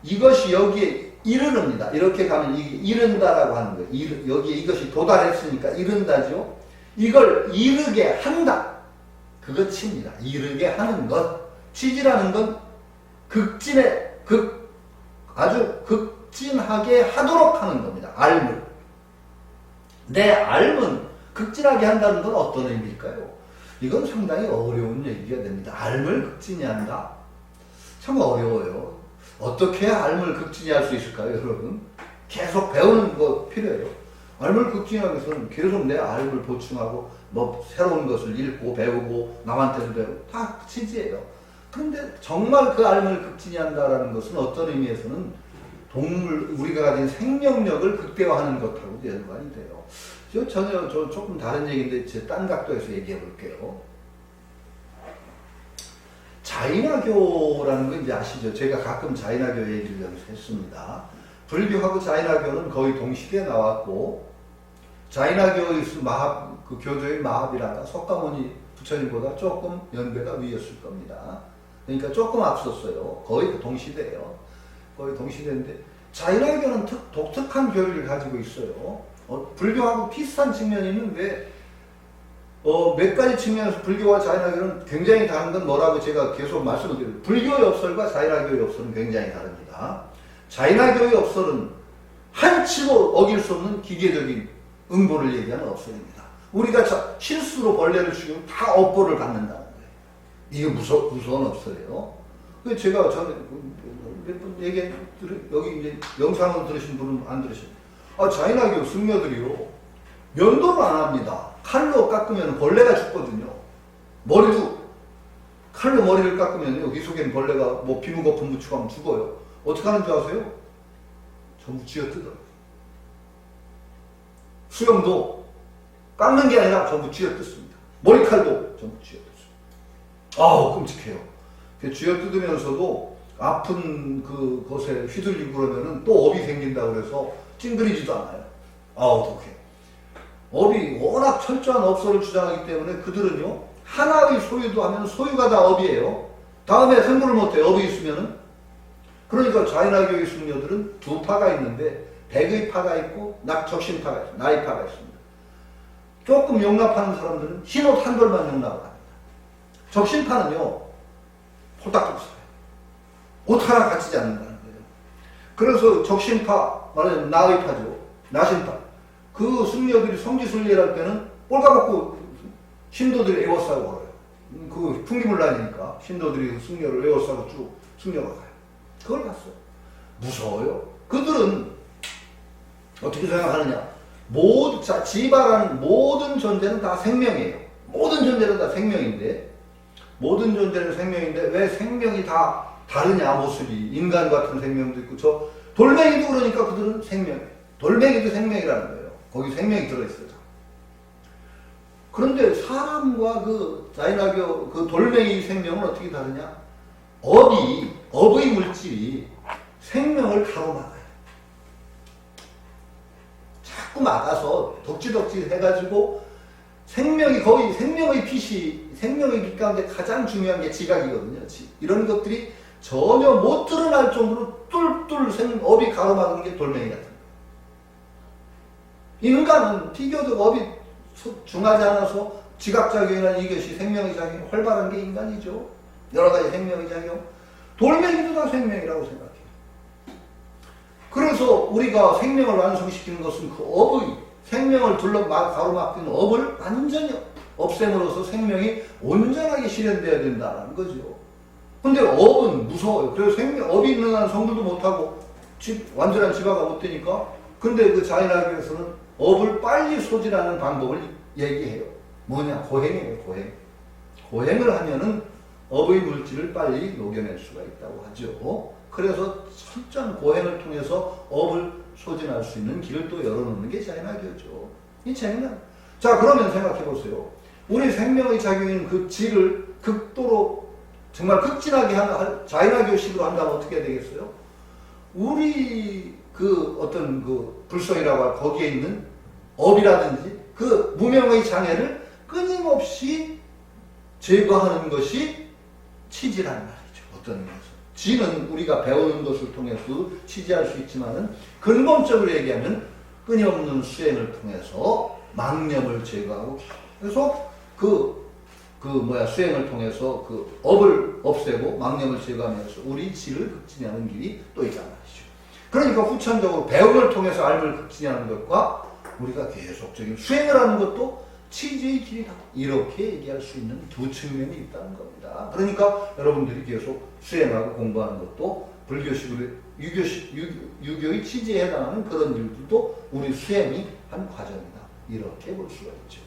이것이 여기에 이르릅니다. 이렇게 가면 이게 이른다라고 하는 거예요. 여기에 이것이 도달했으니까 이른다죠. 이걸 이르게 한다. 그거 치입니다. 이르게 하는 것. 치지라는 건 아주 극진하게 하도록 하는 겁니다. 앓을. 내 앓은 극진하게 한다는 건 어떤 의미일까요? 이건 상당히 어려운 얘기가 됩니다. 앓을 극진히 한다? 참 어려워요. 어떻게 해야 앓을 극진히 할 수 있을까요, 여러분? 계속 배우는 거 필요해요. 앓을 극진히 하기 위해서는 계속 내 앓을 보충하고, 뭐, 새로운 것을 읽고, 배우고, 남한테도 배우고, 다 치지예요. 그런데 정말 그 앓을 극진히 한다라는 것은 어떤 의미에서는 우리가 가진 생명력을 극대화하는 것하고 연관이 돼요. 저는 조금 다른 얘기인데, 제 딴 각도에서 얘기해 볼게요. 자인화교라는 거 이제 아시죠? 제가 가끔 자인화교 얘기를 여기서 했습니다. 불교하고 자인화교는 거의 동시대에 나왔고, 자인화교의 그 교조의 마합이란가 석가모니 부처님보다 조금 연배가 위였을 겁니다. 그러니까 조금 앞섰어요. 거의 동시대예요. 거의 동시대인데, 자인화교는 독특한 교리를 가지고 있어요. 불교하고 비슷한 측면이 있는데, 몇 가지 측면에서 불교와 자인화교는 굉장히 다른 건 뭐라고 제가 계속 말씀을 드려요. 불교의 업설과 자인화교의 업설은 굉장히 다릅니다. 자인화교의 업설은 한치도 어길 수 없는 기계적인 응보를 얘기하는 업설입니다. 우리가 실수로 벌레를 죽이면 다 업보를 받는다는 거예요. 이게 무서운 업설이에요. 그래서 제가 전에 몇 번 여기 이제 영상을 들으신 분은 안 들으신 자인화교 승려들이요. 면도를 안 합니다. 칼로 깎으면 벌레가 죽거든요. 머리도 칼로 머리를 깎으면 여기 속에는 벌레가 뭐 비누 거품 묻히고 하면 죽어요. 어떻게 하는 줄 아세요? 전부 쥐어뜯어요. 수염도 깎는 게 아니라 전부 쥐어뜯습니다. 머리칼도 전부 쥐어뜯습니다. 아우 끔찍해요. 쥐어뜯으면서도 아픈 그것에 휘둘리고 그러면은 또 업이 생긴다고 그래서 찡그리지도 않아요. 아우 독해. 업이 워낙 철저한 업소를 주장하기 때문에 그들은요, 하나의 소유도 하면 소유가 다 업이에요. 다음에 생물을 못해, 업이 있으면은. 그러니까 자인화교의 승려들은 두 파가 있는데, 백의 파가 있고, 적신파가 있습니다. 나이파가 있습니다. 조금 용납하는 사람들은 흰옷 한 벌만 용납을 합니다. 적신파는요, 홀딱홀딱 살아요. 옷 하나 갖추지 않는다는 거예요. 그래서 적신파, 말하자면 나의파죠. 나신파. 그 승려들이 성지순례할 때는 꼴까먹고 신도들이 에워싸고 걸어요. 그 풍기물란이니까 신도들이 승려를 에워싸고 쭉 승려가 가요. 그걸 봤어요. 무서워요. 그들은 어떻게 생각하느냐. 지바라는 모든 존재는 다 생명이에요. 모든 존재는 다 생명인데, 왜 생명이 다 다르냐, 모습이. 인간 같은 생명도 있고, 돌멩이도 그러니까 그들은 생명이에요. 돌멩이도 생명이라는 거예요. 거기 생명이 들어있어요. 그런데 사람과 그 자인화교 그 돌멩이 생명은 어떻게 다르냐? 업의 물질이 생명을 가로막아요. 자꾸 막아서 덕지덕지 해가지고 생명의 빛 가운데 가장 중요한 게 지각이거든요. 이런 것들이 전혀 못 드러날 정도로 뚫뚫 업이 가로막은 게 돌멩이 같은 거예요. 인간은 비교적 업이 중하지 않아서 지각작용이나 이것이 생명의 작용이 활발한 게 인간이죠. 여러 가지 생명의 작용. 돌멩이도 다 생명이라고 생각해요. 그래서 우리가 생명을 완성시키는 것은 그 업의 생명을 가로막히는 업을 완전히 없앰으로써 생명이 온전하게 실현되어야 된다는 거죠. 근데 업은 무서워요. 그래서 업이 있는 한 성불도 못하고 완전한 지바가 못 되니까. 근데 그 자인화교에서는 업을 빨리 소진하는 방법을 얘기해요. 뭐냐? 고행이에요, 고행. 고행을 하면은 업의 물질을 빨리 녹여낼 수가 있다고 하죠. 그래서 철저한 고행을 통해서 업을 소진할 수 있는 길을 또 열어놓는 게 자인화교죠. 이 재미난. 자, 그러면 생각해 보세요. 우리 생명의 작용인 그 질을 극도로 정말 극진하게 하는 자인화교식으로 한다면 어떻게 해야 되겠어요? 우리 어떤 불성이라고 할 거기에 있는 업이라든지 그 무명의 장애를 끊임없이 제거하는 것이 치지라는 말이죠. 어떤 의미에서. 지는 우리가 배우는 것을 통해서 취재할 수 있지만은 근본적으로 얘기하면 끊임없는 수행을 통해서 망념을 제거하고 계속 수행을 통해서 그 업을 없애고 망념을 제거하면서 우리 지를 극진하는 길이 또 있단 말이죠. 그러니까 후천적으로 배움을 통해서 알을 극진하는 것과 우리가 계속적인 수행을 하는 것도 치지의 길이다. 이렇게 얘기할 수 있는 두 측면이 있다는 겁니다. 그러니까 여러분들이 계속 수행하고 공부하는 것도 불교식으로 유교의 치지에 해당하는 그런 일들도 우리 수행이 한 과정이다. 이렇게 볼 수가 있죠.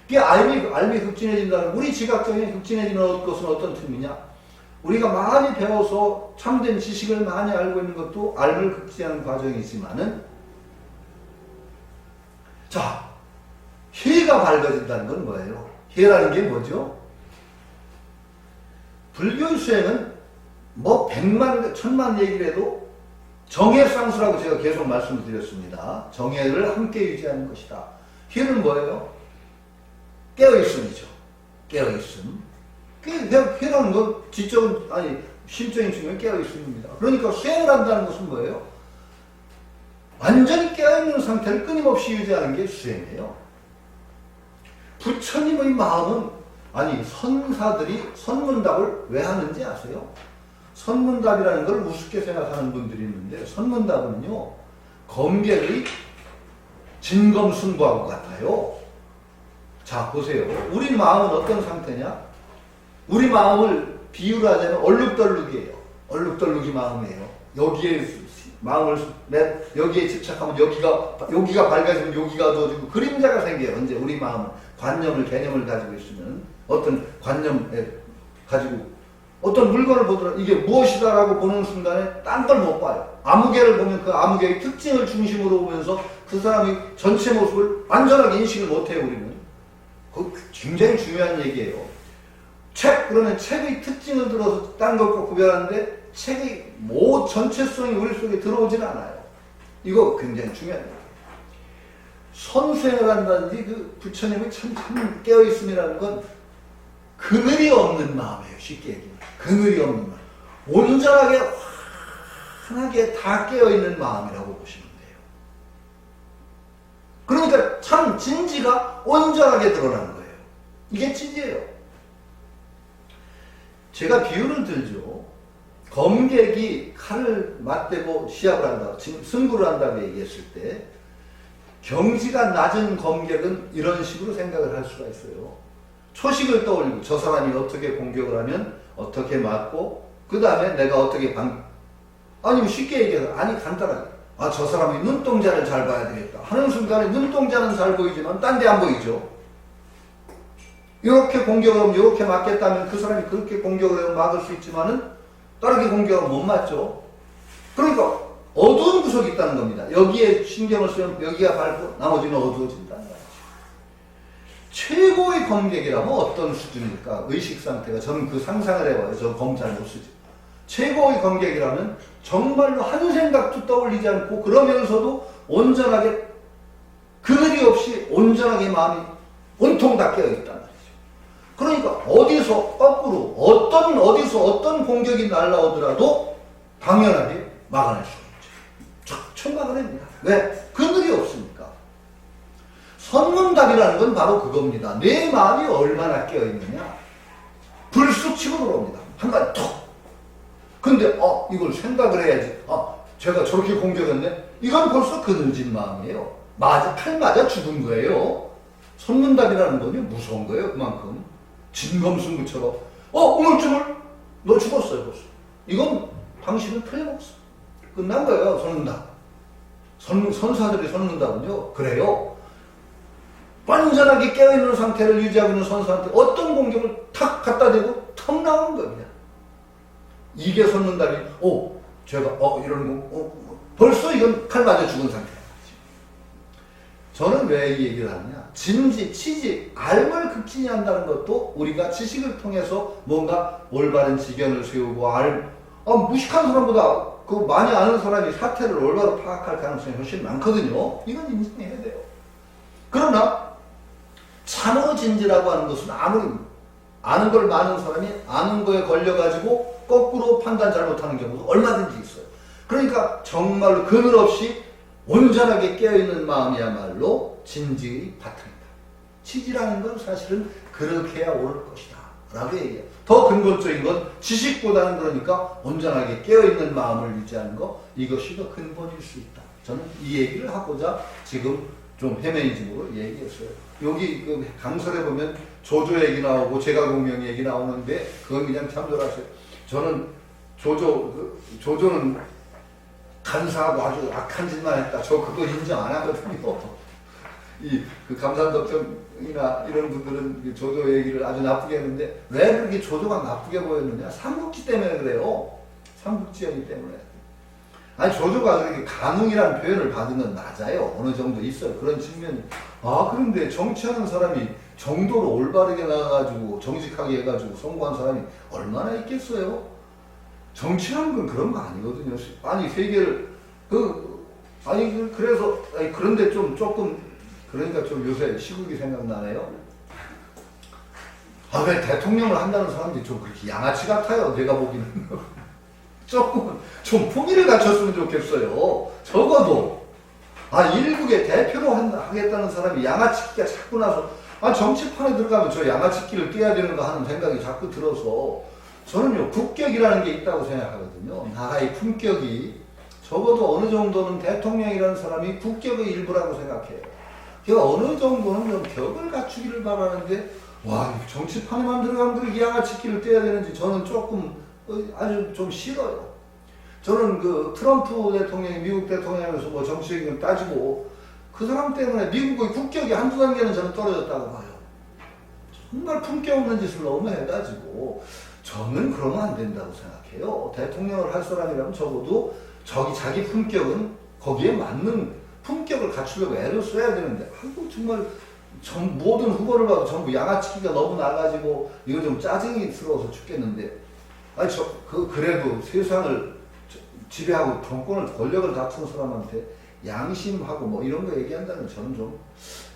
이게 알미 극진해진다는, 우리 지각적인 극진해지는 것은 어떤 뜻이냐? 우리가 많이 배워서 참된 지식을 많이 알고 있는 것도 알을 극진하는 과정이지만은, 자, 혜가 밝아진다는 건 뭐예요? 혜라는 게 뭐죠? 불교의 수행은 뭐 백만, 천만 얘기를 해도 정해상수라고 제가 계속 말씀을 드렸습니다. 정해를 함께 유지하는 것이다. 혜는 뭐예요? 깨어있음이죠. 깨어있음. 혜라는 건 지적은, 아니, 심적인 측면 깨어있음입니다. 그러니까 수행을 한다는 것은 뭐예요? 완전히 깨어있는 상태를 끊임없이 유지하는 게 수행이에요. 부처님의 마음은, 아니, 선사들이 선문답을 왜 하는지 아세요? 선문답이라는 걸 우습게 생각하는 분들이 있는데, 선문답은요, 검객의 진검승부하고 같아요. 자, 보세요. 우리 마음은 어떤 상태냐? 우리 마음을 비유를 하자면 얼룩덜룩이에요. 얼룩덜룩이 마음이에요. 여기에 마음을, 여기에 집착하면 여기가 밝아지면 여기가 어두워지고 그림자가 생겨요. 언제 우리 마음은 관념을, 개념을 가지고 있으면 어떤 관념에 가지고 어떤 물건을 보더라도 이게 무엇이다라고 보는 순간에 딴 걸 못 봐요. 아무개를 보면 그 아무개의 특징을 중심으로 보면서 그 사람의 전체 모습을 완전하게 인식을 못해요, 우리는. 그거 굉장히 중요한 얘기예요. 그러면 책의 특징을 들어서 딴 것과 구별하는데 책의 전체성이 우리 속에 들어오지는 않아요. 이거 굉장히 중요한 얘기예요. 선수행을 한다든지 그 부처님의 참 깨어있음이라는 건 그늘이 없는 마음이에요. 쉽게 얘기하면. 그늘이 없는 마음. 온전하게 환하게 다 깨어있는 마음이라고 보시면 돼요. 그러니까 참 진지가 온전하게 드러나는 거예요. 이게 진지예요. 제가 비유를 들죠. 검객이 칼을 맞대고 시합을 한다고, 승부를 한다고 얘기했을 때 경지가 낮은 검객은 이런 식으로 생각을 할 수가 있어요. 초식을 떠올리고 저 사람이 어떻게 공격을 하면 어떻게 맞고 그 다음에 내가 어떻게 아니면 쉽게 얘기해서, 아니 간단하게, 저 사람이 눈동자를 잘 봐야 되겠다 하는 순간에 눈동자는 잘 보이지만 딴 데 안 보이죠. 이렇게 공격을 하면 이렇게 맞겠다면 그 사람이 그렇게 공격을 하면 막을 수 있지만은 다르게 공격하면 못 맞죠. 그러니까 어두운 구석이 있다는 겁니다. 여기에 신경을 쓰면 여기가 밝고 나머지는 어두워진다는 거죠. 최고의 검객이라면 어떤 수준일까? 의식 상태가. 저는 그 상상을 해봐요. 저 검 잘 못 쓰지. 최고의 검객이라면 정말로 한 생각도 떠올리지 않고 그러면서도 온전하게 그늘이 없이 온전하게 마음이 온통 다 깨어있단 말이죠. 그러니까 어디서 거꾸로 어떤 공격이 날라오더라도 당연하게 막아낼 수가 있죠. 척 막아냅니다. 왜? 그늘이 없으니까. 선문답이라는 건 바로 그겁니다. 내 마음이 얼마나 깨어있느냐. 불쑥 치고 들어옵니다. 한번 톡. 근데 이걸 생각을 해야지. 제가 저렇게 공격했네. 이건 벌써 그늘진 마음이에요. 칼 맞아 죽은 거예요. 선문답이라는 건 무서운 거예요. 그만큼. 진검승부처럼 우물쭈물 너 죽었어요 벌써. 이건 당신은 틀려먹었어. 끝난 거예요. 선문답. 선사들이 선문답은요 그래요. 완전하게 깨어있는 상태를 유지하고 있는 선사한테 어떤 공격을 탁 갖다 대고 턱 나오는 겁니다. 이게 선문답이 제가 이런 거 벌써 이건 칼 맞아 죽은 상태야. 저는 왜 이 얘기를 하느냐. 진지, 치지, 알을 극진히 한다는 것도 우리가 지식을 통해서 뭔가 올바른 지견을 세우고 무식한 사람보다 그 많이 아는 사람이 사태를 올바로 파악할 가능성이 훨씬 많거든요. 이건 인정해야 돼요. 그러나 참어 진지라고 하는 것은 아무리 아는 걸 많은 사람이 아는 거에 걸려가지고 거꾸로 판단 잘못하는 경우도 얼마든지 있어요. 그러니까 정말로 그늘 없이 온전하게 깨어있는 마음이야말로 진지의 바탕이다. 지지라는 건 사실은 그렇게 해야 옳을 것이다 라고 얘기해요. 더 근본적인 건 지식보다는 그러니까 온전하게 깨어있는 마음을 유지하는 거, 이것이 더 근본일 수 있다. 저는 이 얘기를 하고자 지금 좀 헤매이즘으로 얘기했어요. 여기 그 강설에 보면 조조 얘기 나오고 제가공명 얘기 나오는데 그건 그냥 참조하세요. 저는 조조는 간사하고 아주 악한 짓만 했다. 저 그거 인정 안 하거든요. 그 감산덕정이나 이런 분들은 조조 얘기를 아주 나쁘게 했는데 왜 그렇게 조조가 나쁘게 보였느냐? 삼국지 때문에 그래요. 삼국지연이 때문에. 아니 조조가 그렇게 간웅이라는 표현을 받은 건 맞아요. 어느 정도 있어요. 그런 측면이. 그런데 정치하는 사람이 정도로 올바르게 나가가지고 정직하게 해가지고 성공한 사람이 얼마나 있겠어요? 정치하는 건 그런 거 아니거든요. 아니 세계를 그래서 그런데 좀 조금 그러니까 좀 요새 시국이 생각나네요. 왜 대통령을 한다는 사람들이 좀 그렇게 양아치 같아요. 내가 보기에는. 조금 좀 품위를 갖췄으면 좋겠어요. 적어도 일국의 대표로 하겠다는 사람이 양아치기가 자꾸 나서 정치판에 들어가면 저 양아치기를 떼야 되는가 하는 생각이 자꾸 들어서 저는요 국격이라는 게 있다고 생각하거든요. 나라의 품격이 적어도 어느 정도는 대통령이라는 사람이 국격의 일부라고 생각해요. 그러니까 어느 정도는 좀 격을 갖추기를 바라는데 정치판에만 들어가면 그렇게 양아치기를 떼야 되는지 저는 조금 아주 좀 싫어요. 저는 그 트럼프 대통령이 미국 대통령에서 뭐 정치적인 걸 따지고 그 사람 때문에 미국의 국격이 한두 단계는 저는 떨어졌다고 봐요. 정말 품격 없는 짓을 너무 해가지고 저는 그러면 안 된다고 생각해요. 대통령을 할 사람이라면 적어도 자기 품격은 거기에 맞는 품격을 갖추려고 애를 써야 되는데 정말 모든 후보를 봐도 전부 양아치기가 너무 나가지고 이거 좀 짜증이 스러워서 죽겠는데 그래도 세상을 지배하고 정권을 권력을 다투는 사람한테 양심하고 뭐 이런 거 얘기한다는 저는 좀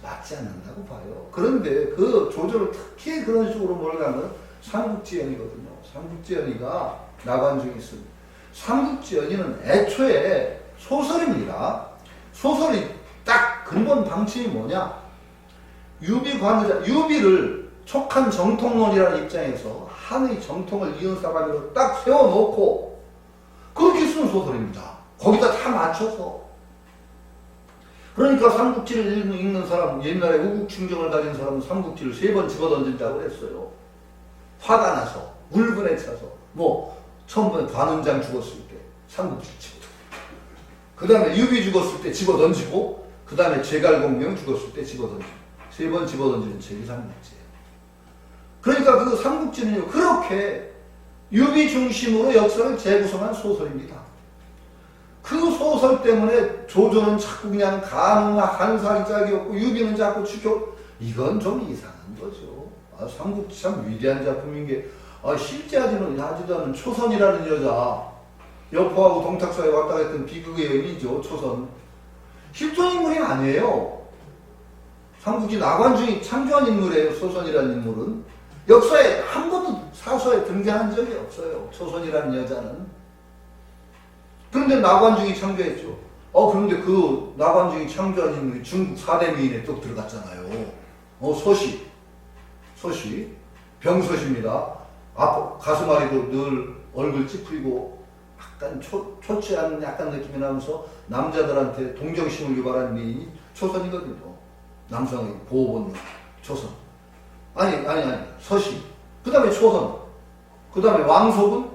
맞지 않는다고 봐요. 그런데 그 조조를 특히 그런 식으로 몰아가는 삼국지연이거든요. 삼국지연이가 나관중에 있습니다. 삼국지연이는 애초에 소설입니다. 소설이 딱 근본 방침이 뭐냐? 유비를 촉한 정통론이라는 입장에서 한의 정통을 이은 사람으로 딱 세워놓고 그렇게 쓰는 소설입니다. 거기다 다 맞춰서. 그러니까 삼국지를 읽는 사람, 옛날에 우국충정을 가진 사람은 삼국지를 3번 집어던진다고 했어요. 화가 나서, 울분에 차서. 처음에 관운장 죽었을 때 삼국지 집어던지고, 그 다음에 유비 죽었을 때 집어던지고, 그 다음에 제갈공명 죽었을 때 집어던지고, 3번 집어던지는 책이 삼국지예요. 그러니까 그 삼국지는요, 그렇게 유비 중심으로 역사를 재구성한 소설입니다. 그 소설 때문에 조조는 자꾸 그냥 간사기 짝이었고 유비는 자꾸 이건 좀 이상한 거죠. 삼국지 참 위대한 작품인 게 실제 하지도 않은 초선이라는 여자, 여포하고 동탁사에 왔다 갔던 비극의 여인이죠. 초선. 실존 인물이 아니에요. 삼국지 나관중이 창조한 인물이에요. 초선이라는 인물은. 역사에 한 번도 사서에 등장한 적이 없어요. 초선이라는 여자는. 그런데 나관중이 창조했죠. 그런데 그 나관중이 창조한 인물이 중국 4대 미인에 또 들어갔잖아요. 소시. 병소시입니다. 가슴 아래도 늘 얼굴 찌푸리고 약간 초췌한 약간 느낌이 나면서 남자들한테 동정심을 유발하는 미인이 초선이거든요. 남성의 보호본능. 초선. 아니. 서시. 그 다음에 초선. 그 다음에 왕소군.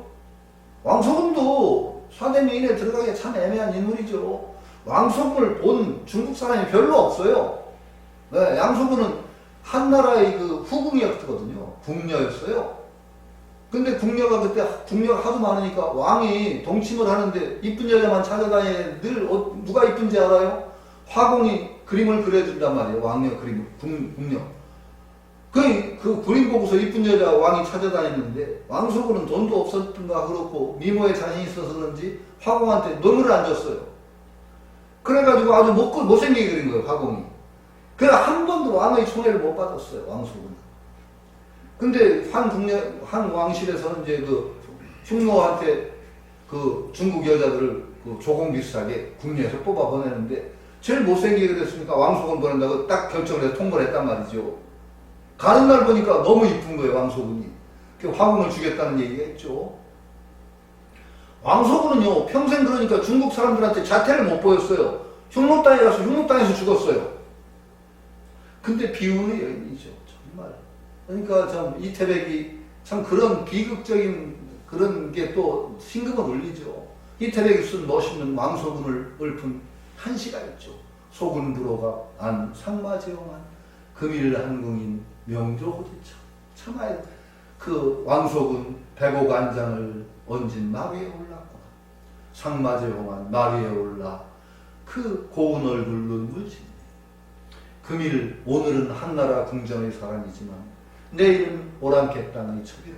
왕소군도 4대 미인에 들어가기 참 애매한 인물이죠. 왕소군을 본 중국 사람이 별로 없어요. 네, 양소군은 한나라의 그 후궁이었거든요. 궁녀였어요. 근데 궁녀가 그때 궁녀가 하도 많으니까 왕이 동침을 하는데 이쁜 여자만 찾아다니는데 늘 누가 이쁜지 알아요? 화공이 그림을 그려준단 말이에요. 왕녀 그림, 궁녀. 그 그림 보고서 이쁜 여자 왕이 찾아다녔는데 왕소군은 돈도 없었던가 그렇고 미모에 자신이 있어서 그런지 화공한테 눈을 안 줬어요. 그래가지고 아주 못생기게 그린 거예요. 화공이. 그래서 한 번도 왕의 총애를 못 받았어요. 왕소군은. 근데 한 왕실에서는 이제 그 흉노한테 그 중국 여자들을 그 조공 비슷하게 국내에서 뽑아 보내는데 제일 못생기게 그랬으니까 왕소군 보낸다고 딱 결정을 해서 통보를 했단 말이죠. 가는 날 보니까 너무 이쁜 거예요, 왕소군이. 그 화궁을 주겠다는 얘기가 있죠. 왕소군은요, 평생 그러니까 중국 사람들한테 자태를 못 보였어요. 흉노 땅에 가서 흉노 땅에서 죽었어요. 근데 비운의 여인이죠, 정말. 그러니까 참 이태백이 참 그런 비극적인 그런 게 또 심금을 울리죠. 이태백이 쓴 멋있는 왕소군을 읊은 한시가 있죠. 소군 불호가 안 상마제용한 금일한궁인 명조호지처. 참아야 그 왕소군 백옥안장을 얹은 마위에 올랐구나. 상마제용한 마위에 올라 그 고운 얼굴 눈물 짓네. 금일 오늘은 한나라 궁정의 사람이지만 내일은 오랑캐 땅의 첩이다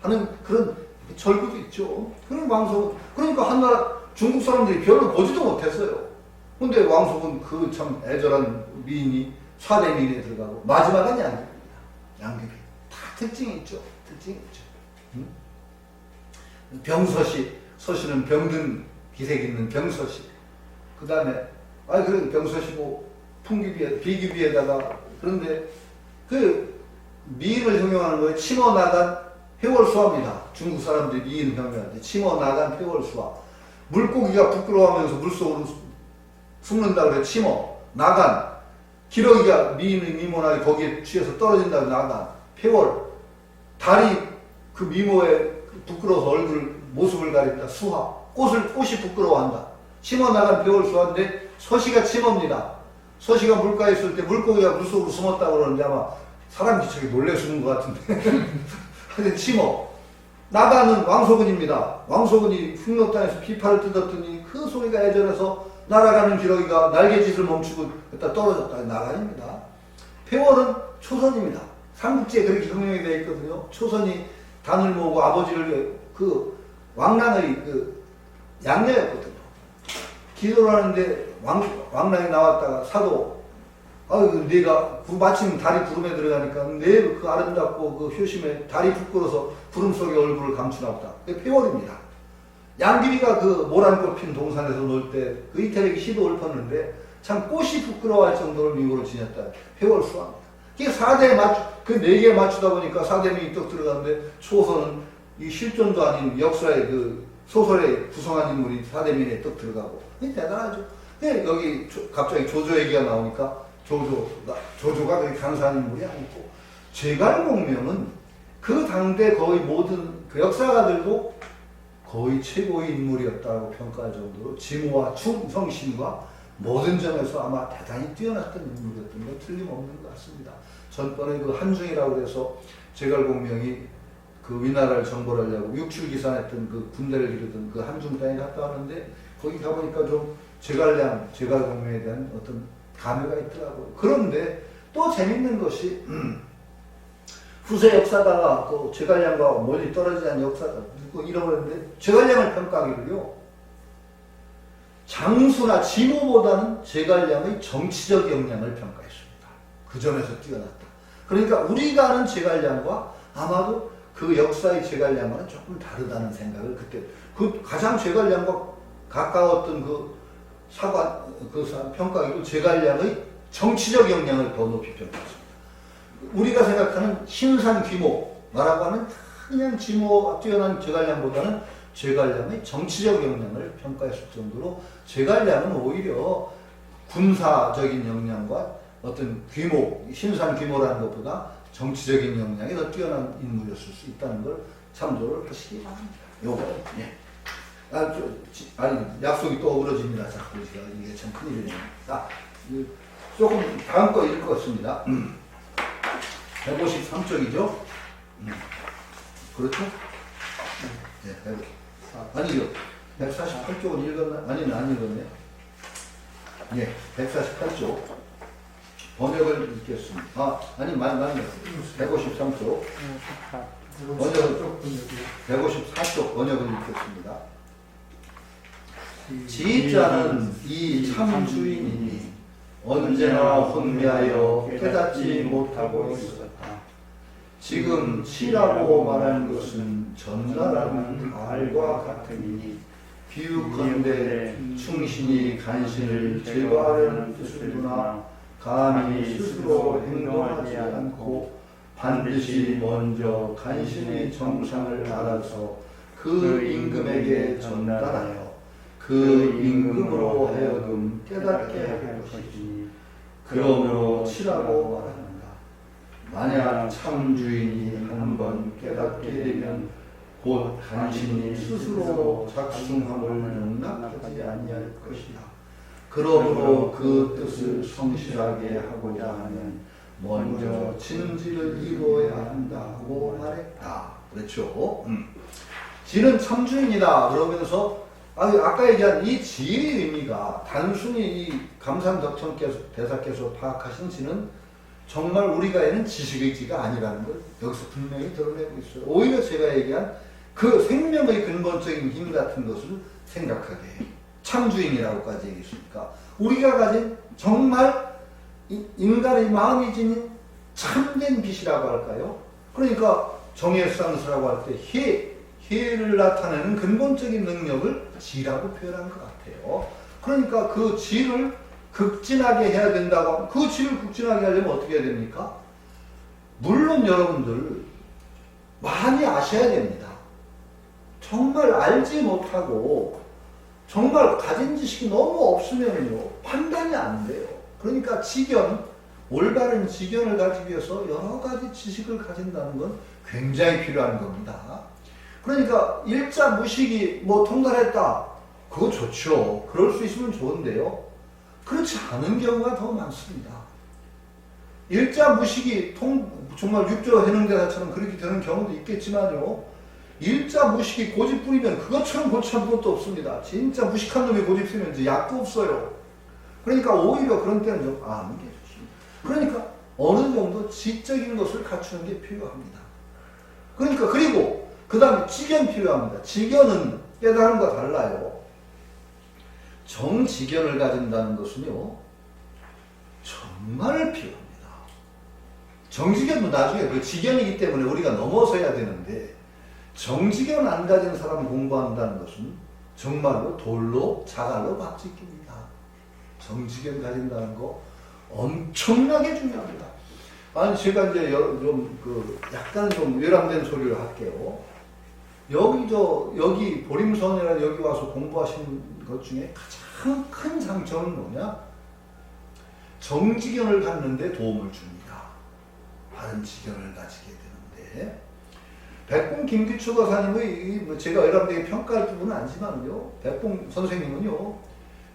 하는 그런 절구도 있죠. 그런 왕소군. 그러니까 한나라 중국 사람들이 별로 보지도 못했어요. 근데 왕소군 그 참 애절한 미인이 사대미인에 들어가고 마지막은 양귀비입니다. 양귀비. 다 특징이 있죠. 특징이 있죠. 응? 병서시. 서시는 병든 기색 있는 병서시. 그 다음에 그래 병서시고 비귀비에다가 그런데 그 미인을 형용하는 거에 칭어나간 회월수화입니다. 중국 사람들이 미인 형용하는데 칭어나간 회월수화. 물고기가 부끄러워하면서 물속으로 숨는다고 그래. 칭어 나간. 기러기가 미인의 미모나게 거기에 취해서 떨어진다고 나간. 회월. 달이 그 미모에 부끄러워서 얼굴 모습을 가린다. 수화. 꽃이 부끄러워한다. 칭어나간 회월수화인데 서시가 칭어입니다. 서시가 물가에 있을 때 물고기가 물속으로 숨었다고 그러는데 아마 사람 기척이 놀래 숨은 것 같은데. 하여튼 칭어. 나가는 왕소군입니다. 왕소군이 흉노 땅에서 비파를 뜯었더니 그 소리가 애절해서 날아가는 기러기가 날개짓을 멈추고 갖다 떨어졌다. 나간입니다. 폐월은 초선입니다. 삼국지에 그렇게 형용이 되어 있거든요. 초선이 단을 모으고 아버지를 그 왕랑의 그 양녀였거든요. 기도를 하는데 왕랑이 나왔다가 사도 내가 마침 달이 구름에 들어가니까 내 그 아름답고 그 효심에 달이 부끄러워서 구름 속에 얼굴을 감추나 보다. 그게 폐월입니다. 양귀비가 그 모란꽃 핀 동산에서 놀 때 그 이태백이 시도 읊었는데 참 꽃이 부끄러워할 정도로 미모를 지녔다. 폐월수화입니다. 그게 4대에 그 4개에 맞추다 보니까 4대명이 떡 들어가는데 초선은 이 실존도 아닌 역사의 그 소설에 구성한 인물이 4대명에 떡 들어가고. 이게 대단하죠. 근데 여기 갑자기 조조 얘기가 나오니까 조조가 그렇게 간사한 인물이 아니고, 제갈공명은 그 당대 거의 모든 그 역사가들도 거의 최고의 인물이었다고 평가할 정도로 지모와 충성심과 모든 점에서 아마 대단히 뛰어났던 인물이었던 건 틀림없는 것 같습니다. 전번에 그 한중이라고 해서 제갈공명이 그 위나라를 정벌 하려고 육출기산했던 그 군대를 기르던 그 한중 땅에 갔다 왔는데 거기 가보니까 좀 제갈공명에 대한 어떤 감회가 있더라고요. 그런데 또 재밌는 것이 후세 역사다가 또 제갈량과 멀리 떨어지지 않은 역사가 잃어버렸는데 제갈량을 평가하기로요. 장수나 지모보다는 제갈량의 정치적 역량을 평가했습니다. 그 점에서 뛰어났다. 그러니까 우리가 아는 제갈량과 아마도 그 역사의 제갈량과는 조금 다르다는 생각을 그때 그 가장 제갈량과 가까웠던 그 평가기로 제갈량의 정치적 역량을 더 높이 평가했습니다. 우리가 생각하는 신산귀모 말하고 하는 그냥 지모 뛰어난 제갈량보다는 제갈량의 정치적 역량을 평가했을 정도로 제갈량은 오히려 군사적인 역량과 어떤 귀모, 신산귀모라는 것보다 정치적인 역량이 더 뛰어난 인물이었을 수 있다는 걸 참조를 하시기 바랍니다. 요거는 약속이 또 어그러집니다. 자꾸 이게 참 큰일이네요. 자, 조금 다음 거 읽었습니다. 153쪽이죠? 그렇죠? 네, 아니요. 148쪽은 읽었나? 아니면 안 읽었네요. 예, 148쪽. 번역을 읽겠습니다. 맞네요. 153쪽. 번역은 154쪽 번역을 읽겠습니다. 지자는 이 참주인이니 언제나 혼미하여 깨닫지 못하고 있었다. 지금 치라고 말하는 것은 전날하는 알과 같으니 비유컨대 충신이 간신을 제거하려는 뜻이구나. 감히 스스로 행동하지 않고 반드시 먼저 간신의 정상을 알아서 그 임금에게 전달하여 그 임금으로 하여금 깨닫게 할 것이니 그러므로 치라고 말한다. 만약 참 주인이 한번 깨닫게 되면 곧 간신히 스스로 작승함을 용납하지 아니할 것이다. 그러므로 그 뜻을 성실하게 하고자 하면 먼저 진지를 이루어야 한다고 말했다. 그렇죠? 지는 참주인이다. 그러면서 아까 얘기한 이 지의 의미가 단순히 이 감산덕천께서 대사께서 파악하신 지는 정말 우리가 아는 지식의 지가 아니라는 걸 여기서 분명히 드러내고 있어요. 오히려 제가 얘기한 그 생명의 근본적인 힘 같은 것을 생각하게 해요. 참주인이라고까지 얘기했으니까 우리가 가진 정말 인간의 마음이 지닌 참된 빛이라고 할까요? 그러니까 정예상수라고 할 때 해를 나타내는 근본적인 능력을 지라고 표현한 것 같아요. 그러니까 그 지를 극진하게 해야 된다고, 그 지를 극진하게 하려면 어떻게 해야 됩니까? 물론 여러분들 많이 아셔야 됩니다. 정말 알지 못하고 정말 가진 지식이 너무 없으면요 판단이 안 돼요. 그러니까 올바른 지견을 가지기 위해서 여러 가지 지식을 가진다는 건 굉장히 필요한 겁니다. 그러니까 일자 무식이 통달했다. 그거 좋죠. 그럴 수 있으면 좋은데요. 그렇지 않은 경우가 더 많습니다. 일자 무식이 정말 육조 해능대사처럼 그렇게 되는 경우도 있겠지만요. 일자 무식이 고집 부리면 그것처럼 고집한 것도 없습니다. 진짜 무식한 놈이 고집 쓰면 이제 약도 없어요. 그러니까 오히려 그런 때는 좀 아는 게 좋습니다. 그러니까 어느 정도 지적인 것을 갖추는 게 필요합니다. 그러니까 그리고 그 다음에 지견 필요합니다. 지견은 깨달음과 달라요. 정지견을 가진다는 것은요 정말 필요합니다. 정지견도 나중에 그 지견이기 때문에 우리가 넘어서야 되는데 정지견 안 가진 사람 공부한다는 것은 정말로 돌로 자갈로 박짓깁니다. 정지견 가진다는 거 엄청나게 중요합니다. 아니 제가 이제 약간 좀 외람된 소리를 할게요. 여기 보림선이나 여기 와서 공부하신 것 중에 가장 큰 장점은 뭐냐? 정지견을 갖는데 도움을 줍니다. 바른 지견을 가지게 되는데 백봉 김기초 가사님의 제가 외람되게 평가할 부분은 아니지만요. 백봉 선생님은요.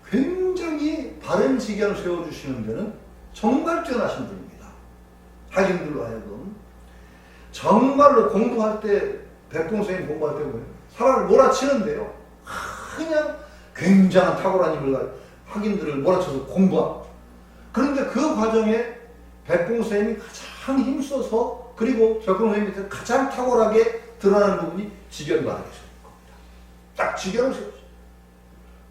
굉장히 바른 지견을 세워주시는 데는 정말 뛰어나신 분입니다. 학인들로 하여금 정말로 공부할 때 백봉 선생님 공부할 때 보면 사람을 몰아치는데요. 그냥 굉장한 탁월한 힘을 학인들을 몰아쳐서 공부하고 그런데 그 과정에 백봉 선생님이 가장 힘써서 그리고 백봉 선생님 밑에 가장 탁월하게 드러나는 부분이 지견 바르게 세우는 겁니다. 딱 지견을 세웠어요.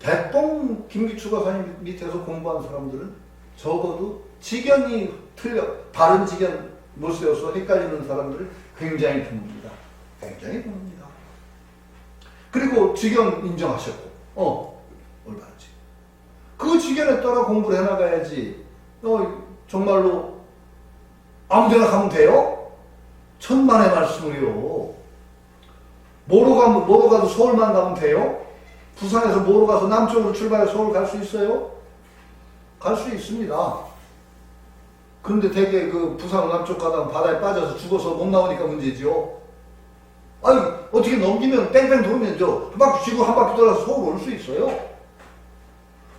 백봉 김기추 가사님 밑에서 공부한 사람들은 적어도 지견이 바른 지견 못 세워서 헷갈리는 사람들은 굉장히 드뭅니다. 굉장히 드뭅니다. 그리고 지견 인정하셨고, 올바르지. 그 지견에 따라 공부를 해나가야지, 정말로 아무데나 가면 돼요? 천만의 말씀을요. 뭐로 가도 서울만 가면 돼요? 부산에서 뭐로 가서 남쪽으로 출발해서 서울 갈 수 있어요? 갈 수 있습니다. 그런데 되게 부산 남쪽 가다가 바다에 빠져서 죽어서 못 나오니까 문제지요. 아니, 어떻게 넘기면 뺑뺑 돌면 한 바퀴 쥐고 한 바퀴 돌아서 서울 올 수 있어요?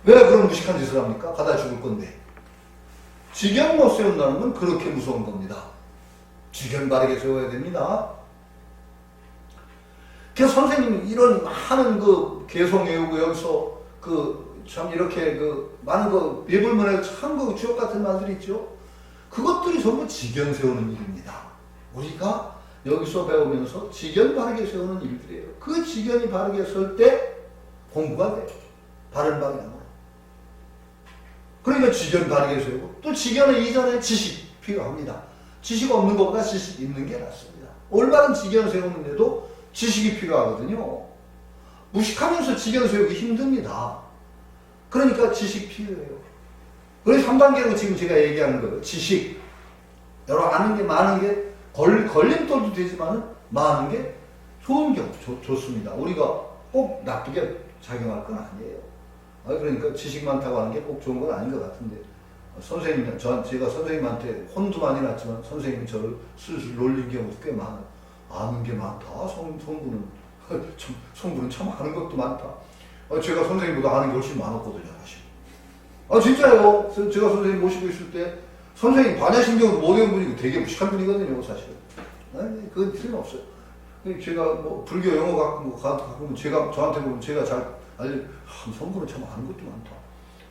왜 그런 무식한 짓을 합니까? 가다 죽을 건데. 지견 못 세운다는 건 그렇게 무서운 겁니다. 지견 바르게 세워야 됩니다. 그래서 선생님이 이런 많은 개성 외우고 여기서 참 이렇게 많은 예불문에 참 주옥 같은 말들이 있죠. 그것들이 전부 지견 세우는 일입니다. 우리가 여기서 배우면서 지견 바르게 세우는 일들이에요. 그 지견이 바르게 설 때 공부가 돼요. 바른 방향으로. 그러니까 지견 바르게 세우고 또 지견의 이전에 지식 필요합니다. 지식 없는 것보다 지식 있는 게 낫습니다. 올바른 지견 세우는데도 지식이 필요하거든요. 무식하면서 지견 세우기 힘듭니다. 그러니까 지식 필요해요. 그래서 3단계로 지금 제가 얘기하는 거예요. 지식. 여러 아는 게 많은 게 걸림돌도 되지만 많은 게 좋은 경 좋습니다. 우리가 꼭 나쁘게 작용할 건 아니에요. 그러니까 지식 많다고 하는 게 꼭 좋은 건 아닌 것 같은데 선생님, 제가 선생님한테 혼도 많이 났지만 선생님이 저를 슬슬 놀린 경우도 꽤 많아요. 아는 게 많다. 성분은 참 아는 것도 많다. 제가 선생님보다 아는 게 훨씬 많았거든요, 사실. 진짜요. 제가 선생님 모시고 있을 때 선생님 반야신경도 못 외운 분이고 되게 무식한 분이거든요, 사실. 그건 틀림없어요. 제가 뭐 불교 용어 가끔 제가 저한테 보면 제가 잘 성분은 참 아는 것도 많다.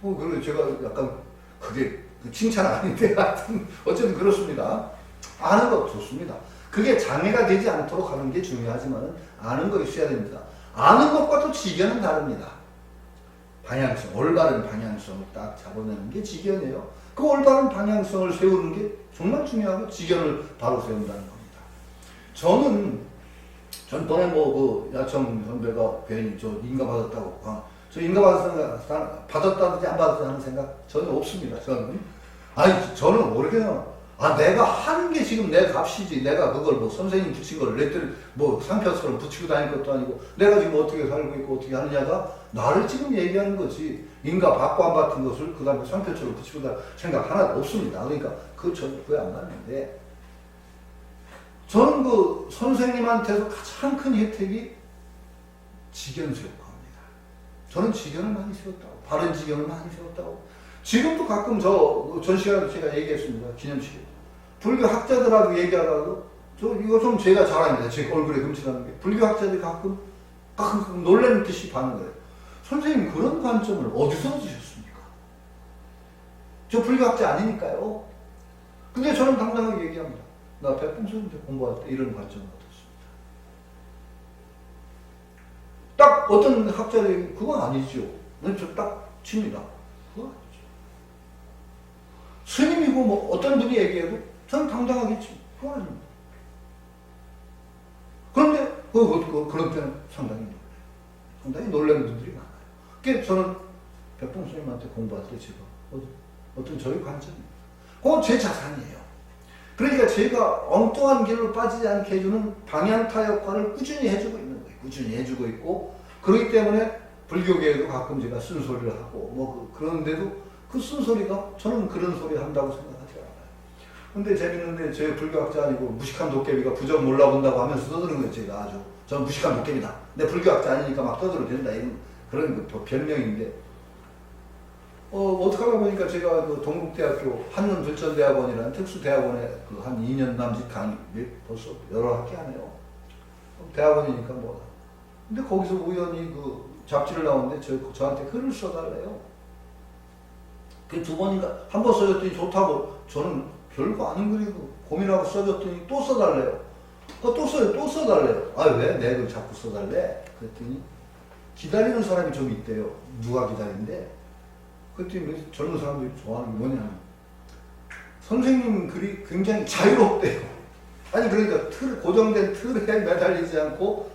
그리고 제가 약간 그게 칭찬 아닌데 하여튼 어쨌든 그렇습니다. 아는 것 좋습니다. 그게 장애가 되지 않도록 하는 게 중요하지만 아는 거 있어야 됩니다. 아는 것과 또 지견은 다릅니다. 방향성, 올바른 방향성을 딱 잡아내는 게 지견이에요. 그 올바른 방향성을 세우는 게 정말 중요하고 지견을 바로 세운다는 겁니다. 전번에 그 야청 선배가 괜히 저 인가 받았다고, 저 인가 받았다든지 안 받았다든지 하는 생각 전혀 없습니다. 저는 모르겠어요. 내가 하는 게 지금 내 값이지. 내가 그걸 뭐 선생님 붙인 걸 레들 뭐 상표처럼 붙이고 다닐 것도 아니고 내가 지금 어떻게 살고 있고 어떻게 하느냐가 나를 지금 얘기하는 거지. 인가 받고 안 받은 것을 그 다음에 상표처럼 붙이고 다닐 생각 하나도 없습니다. 그러니까 그게 안 맞는데 저는 그 선생님한테서 가장 큰 혜택이 지견 세우고합니다. 저는 지견을 많이 세웠다고. 바른 지견을 많이 세웠다고. 지금도 가끔 전 시간에 제가 얘기했습니다. 기념식에. 불교 학자들하고 얘기하다가 이거 좀 제가 자랑입니다. 제 얼굴에 금칠하는 게. 불교 학자들이 가끔 놀라는 듯이 반응 거예요. 선생님 그런 관점을 어디서 얻으셨습니까? 저 불교 학자 아니니까요. 근데 저는 당당하게 얘기합니다. 나 백봉선한테 공부할 때 이런 관점을 얻었습니다. 딱 어떤 학자들이 그건 아니죠. 저 딱 칩니다. 그건 아니죠. 스님이고 뭐 어떤 분이 얘기해도 저는 당당하게 칩니다. 그건 아닙니다. 그런데 그런 때는 상당히 놀라는 분들이 많아요. 그게 저는 백봉스님한테 공부할 때 제가 어떤 저의 관점입니다. 그건 제 자산이에요. 그러니까 제가 엉뚱한 길로 빠지지 않게 해주는 방향타 역할을 꾸준히 해주고 있는 거예요. 꾸준히 해주고 있고 그렇기 때문에 불교계에도 가끔 제가 쓴소리를 하고 그런데도 그 쓴소리가 저는 그런 소리 한다고 생각하지 않아요. 근데 재밌는데 제 불교학자 아니고 무식한 도깨비가 부정 몰라본다고 하면서 떠드는 거예요. 제가 아주 저는 무식한 도깨비다. 내 불교학자 아니니까 막 떠들어도 된다. 이런 그런 별명인데 어떻게 하다 보니까 제가 그 동국대학교 한문불전대학원이라는 특수대학원에 그 한 2년 남짓 강의 벌써 여러 학기 하네요. 대학원이니까 뭐다. 근데 거기서 우연히 그 잡지를 나오는데 저한테 글을 써달래요. 그 두 번인가 한 번 써줬더니 좋다고 저는 별거 아닌 글이고 고민하고 써줬더니 또 써달래요. 또 써달래요. 왜 내 글 자꾸 써달래? 그랬더니 기다리는 사람이 좀 있대요. 누가 기다린대? 그랬더니 젊은 사람들이 좋아하는 게 뭐냐면 선생님 글이 굉장히 자유롭대요. 그러니까 고정된 틀에 매달리지 않고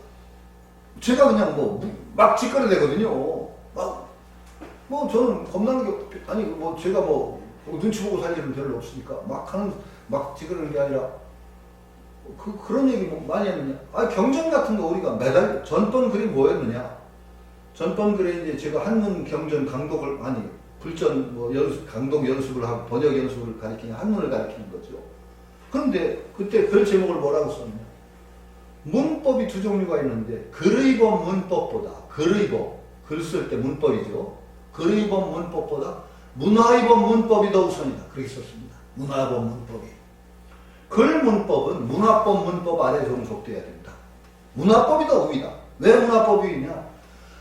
제가 그냥 막 짓거려대거든요. 저는 겁나는 게 제가 눈치 보고 살 일은 별로 없으니까 막 짓거리는 게 아니라 그런 얘기 많이 했느냐. 경전 같은 거 우리가 전번 글이 뭐였느냐. 전번 글에 이제 제가 한문 경전 강독을 불전 강독 연습을 하고 번역 연습을 가리키는 한문을 가리키는 거죠. 그런데 그때 글 제목을 뭐라고 썼냐. 문법이 두 종류가 있는데 글의법 문법보다 글 쓸 때 문법이죠. 글의법 문법보다 문화의법 문법이 더 우선이다. 그렇게 썼습니다. 문화법 문법이. 글 문법은 문화법 문법 아래 종속돼야 된다. 문화법이 더 우위다. 왜 문화법이 있냐?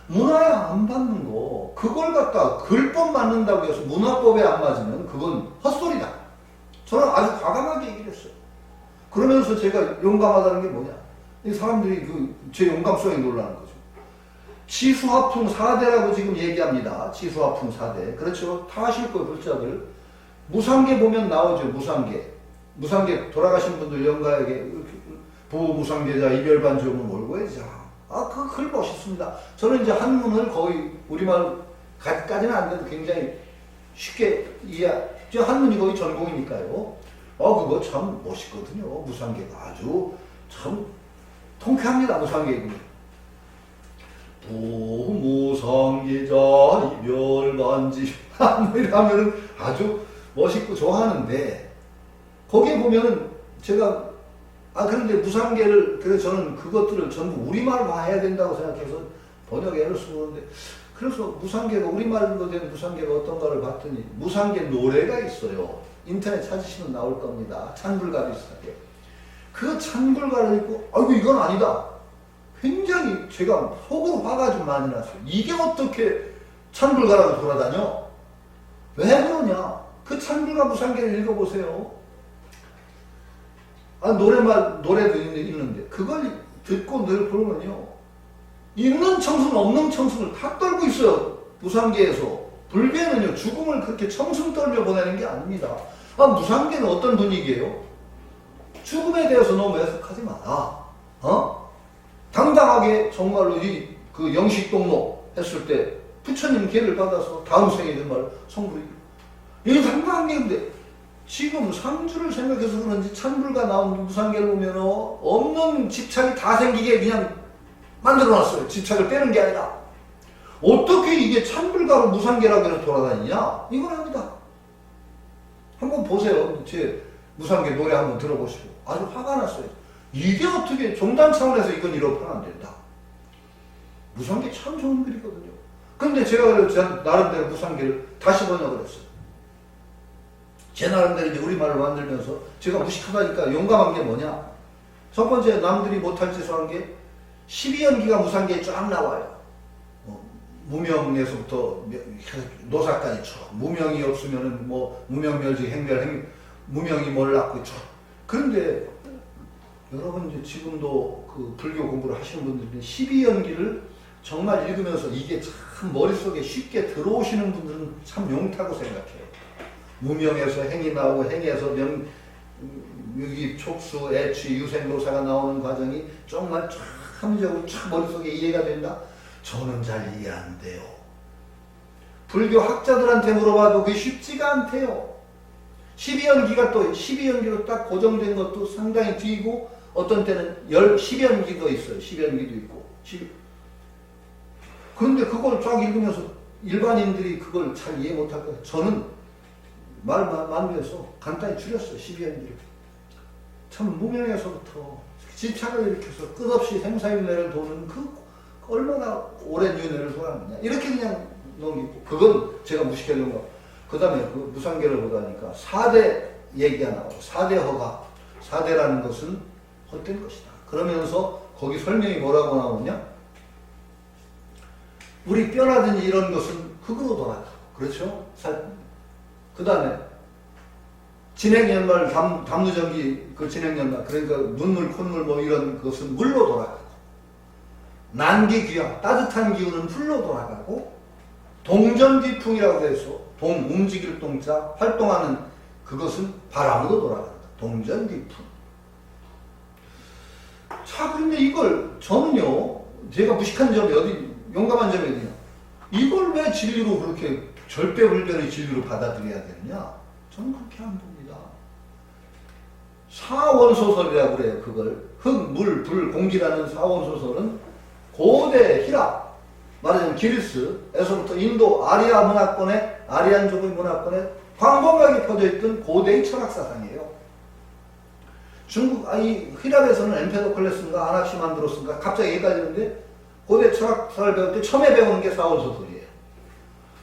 문화에 안 맞는 거 그걸 갖다 글법 맞는다고 해서 문화법에 안 맞으면 그건 헛소리다. 저는 아주 과감하게 얘기를 했어요. 그러면서 제가 용감하다는 게 뭐냐. 이 사람들이 제 용감성에 놀라는 거죠. 치수화풍 4대라고 지금 얘기합니다. 치수화풍 4대. 그렇죠. 다 아실 거예요. 글자들. 무상계 보면 나오죠. 무상계. 무상계 돌아가신 분들 영가에게 부무상계자 이별반지음을 몰고 해자. 그 글 멋있습니다. 저는 이제 한문을 거의 우리말까지는 안 돼도 굉장히 쉽게 한문이 거의 전공이니까요. 그거 참 멋있거든요. 무상계가 아주 참 통쾌합니다. 무상계가. 부무상계자 이별반지 이러면은 아주 멋있고 좋아하는데 거기에 보면은 제가 그런데 무상계를 그래서 저는 그것들을 전부 우리말로 해야 된다고 생각해서 번역애를 쓰는데 그래서 무상계가 우리말로 된 무상계가 어떤가를 봤더니 무상계 노래가 있어요. 인터넷 찾으시면 나올 겁니다. 찬불가 비슷하게. 그 찬불가를 읽고 이건 아니다. 굉장히 제가 속으로 화가 좀 많이 났어요. 이게 어떻게 찬불가라고 돌아다녀? 왜 그러냐? 그 찬불가 무상계를 읽어보세요. 노래도 있는데 그걸 듣고 늘 보면요. 있는 청순 없는 청순을 다 떨고 있어요. 무상계에서. 불교는요. 죽음을 그렇게 청순 떨며 보내는 게 아닙니다. 무상계는 어떤 분위기예요? 죽음에 대해서 너무 애석하지 마라. 당당하게 정말로 그 영식동로 했을 때 부처님 계를 받아서 다음 생에 정말 성불이 이게 당당한 게 근데 지금 상주를 생각해서 그런지 찬불가 나온 무상계를 보면 없는 집착이 다 생기게 그냥 만들어놨어요. 집착을 빼는 게 아니라. 어떻게 이게 찬불가로 무상계라고 해서 돌아다니냐? 이건 아니다. 한번 보세요. 제 무상계 노래 한번 들어보시고. 아주 화가 났어요. 이게 어떻게 종단 차원에서 이건 이렇게는 안 된다. 무상계 참 좋은 글이거든요. 그런데 제가 나름대로 무상계를 다시 번역을 했어요. 제 나름대로 이제 우리말로 만들면서 제가 무식하다니까 용감한 게 뭐냐? 첫 번째 남들이 못할 짓을 한 게 12연기가 무상계에 쫙 나와요. 무명에서부터 노사까지 쭉. 무명이 없으면은 무명멸직 무명이 몰랐고 쭉. 그런데 여러분 이제 지금도 그 불교 공부를 하시는 분들은 12연기를 정말 읽으면서 이게 참 머릿속에 쉽게 들어오시는 분들은 참 용타고 생각해요. 무명에서 행이 나오고 행에서 유기, 촉수, 애취, 유생노사가 나오는 과정이 정말 쫙 합리적으로 쫙 머릿속에 이해가 된다? 저는 잘 이해 안 돼요. 불교 학자들한테 물어봐도 그게 쉽지가 않대요. 12연기로 딱 고정된 것도 상당히 뒤고 어떤 때는 10연기도 있어요. 10연기도 있고. 그런데 그걸 쫙 읽으면서 일반인들이 그걸 잘 이해 못할 거예요. 저는 만류해서 간단히 줄였어요. 12연기를. 참 무명에서부터 집착을 일으켜서 끝없이 생사윤회를 도는 얼마나 오랜 윤회를 돌았느냐. 이렇게 그냥 넘기고. 그건 제가 무식해놓은 거. 그 다음에 그 무상계를 보다니까 4대 얘기가 나와요. 4대 허가. 4대라는 것은 헛된 것이다. 그러면서 거기 설명이 뭐라고 나오냐? 우리 뼈라든지 이런 것은 흙으로 돌아가. 그렇죠? 그 다음에 진행연말, 담무전기 그 진행연말, 그러니까 눈물, 콧물 이런 것은 물로 돌아가고, 난기귀양, 따뜻한 기운은 불로 돌아가고, 동전기풍이라고 해서 움직일 동자, 활동하는 그것은 바람으로 돌아간다. 동전기풍. 자, 그런데 이걸 저는요, 제가 무식한 점이 용감한 점이 어디냐? 이걸 왜 진리로 그렇게 절대불변의 진리로 받아들여야 되느냐? 저는 그렇게 안 봅니다. 사원소설이라고 그래요. 그걸 흙, 물, 불, 공기라는 사원소설은 고대 히랍, 말하자면 기리스에서부터 인도 아리안족의 문화권에 광범위하게 퍼져있던 고대의 철학사상이에요. 히랍에서는 엠페도클레스인가 아낙시만드로스인가 갑자기 헷갈리는데 고대 철학사를 배울 때 처음에 배우는 게 사원소설이에요.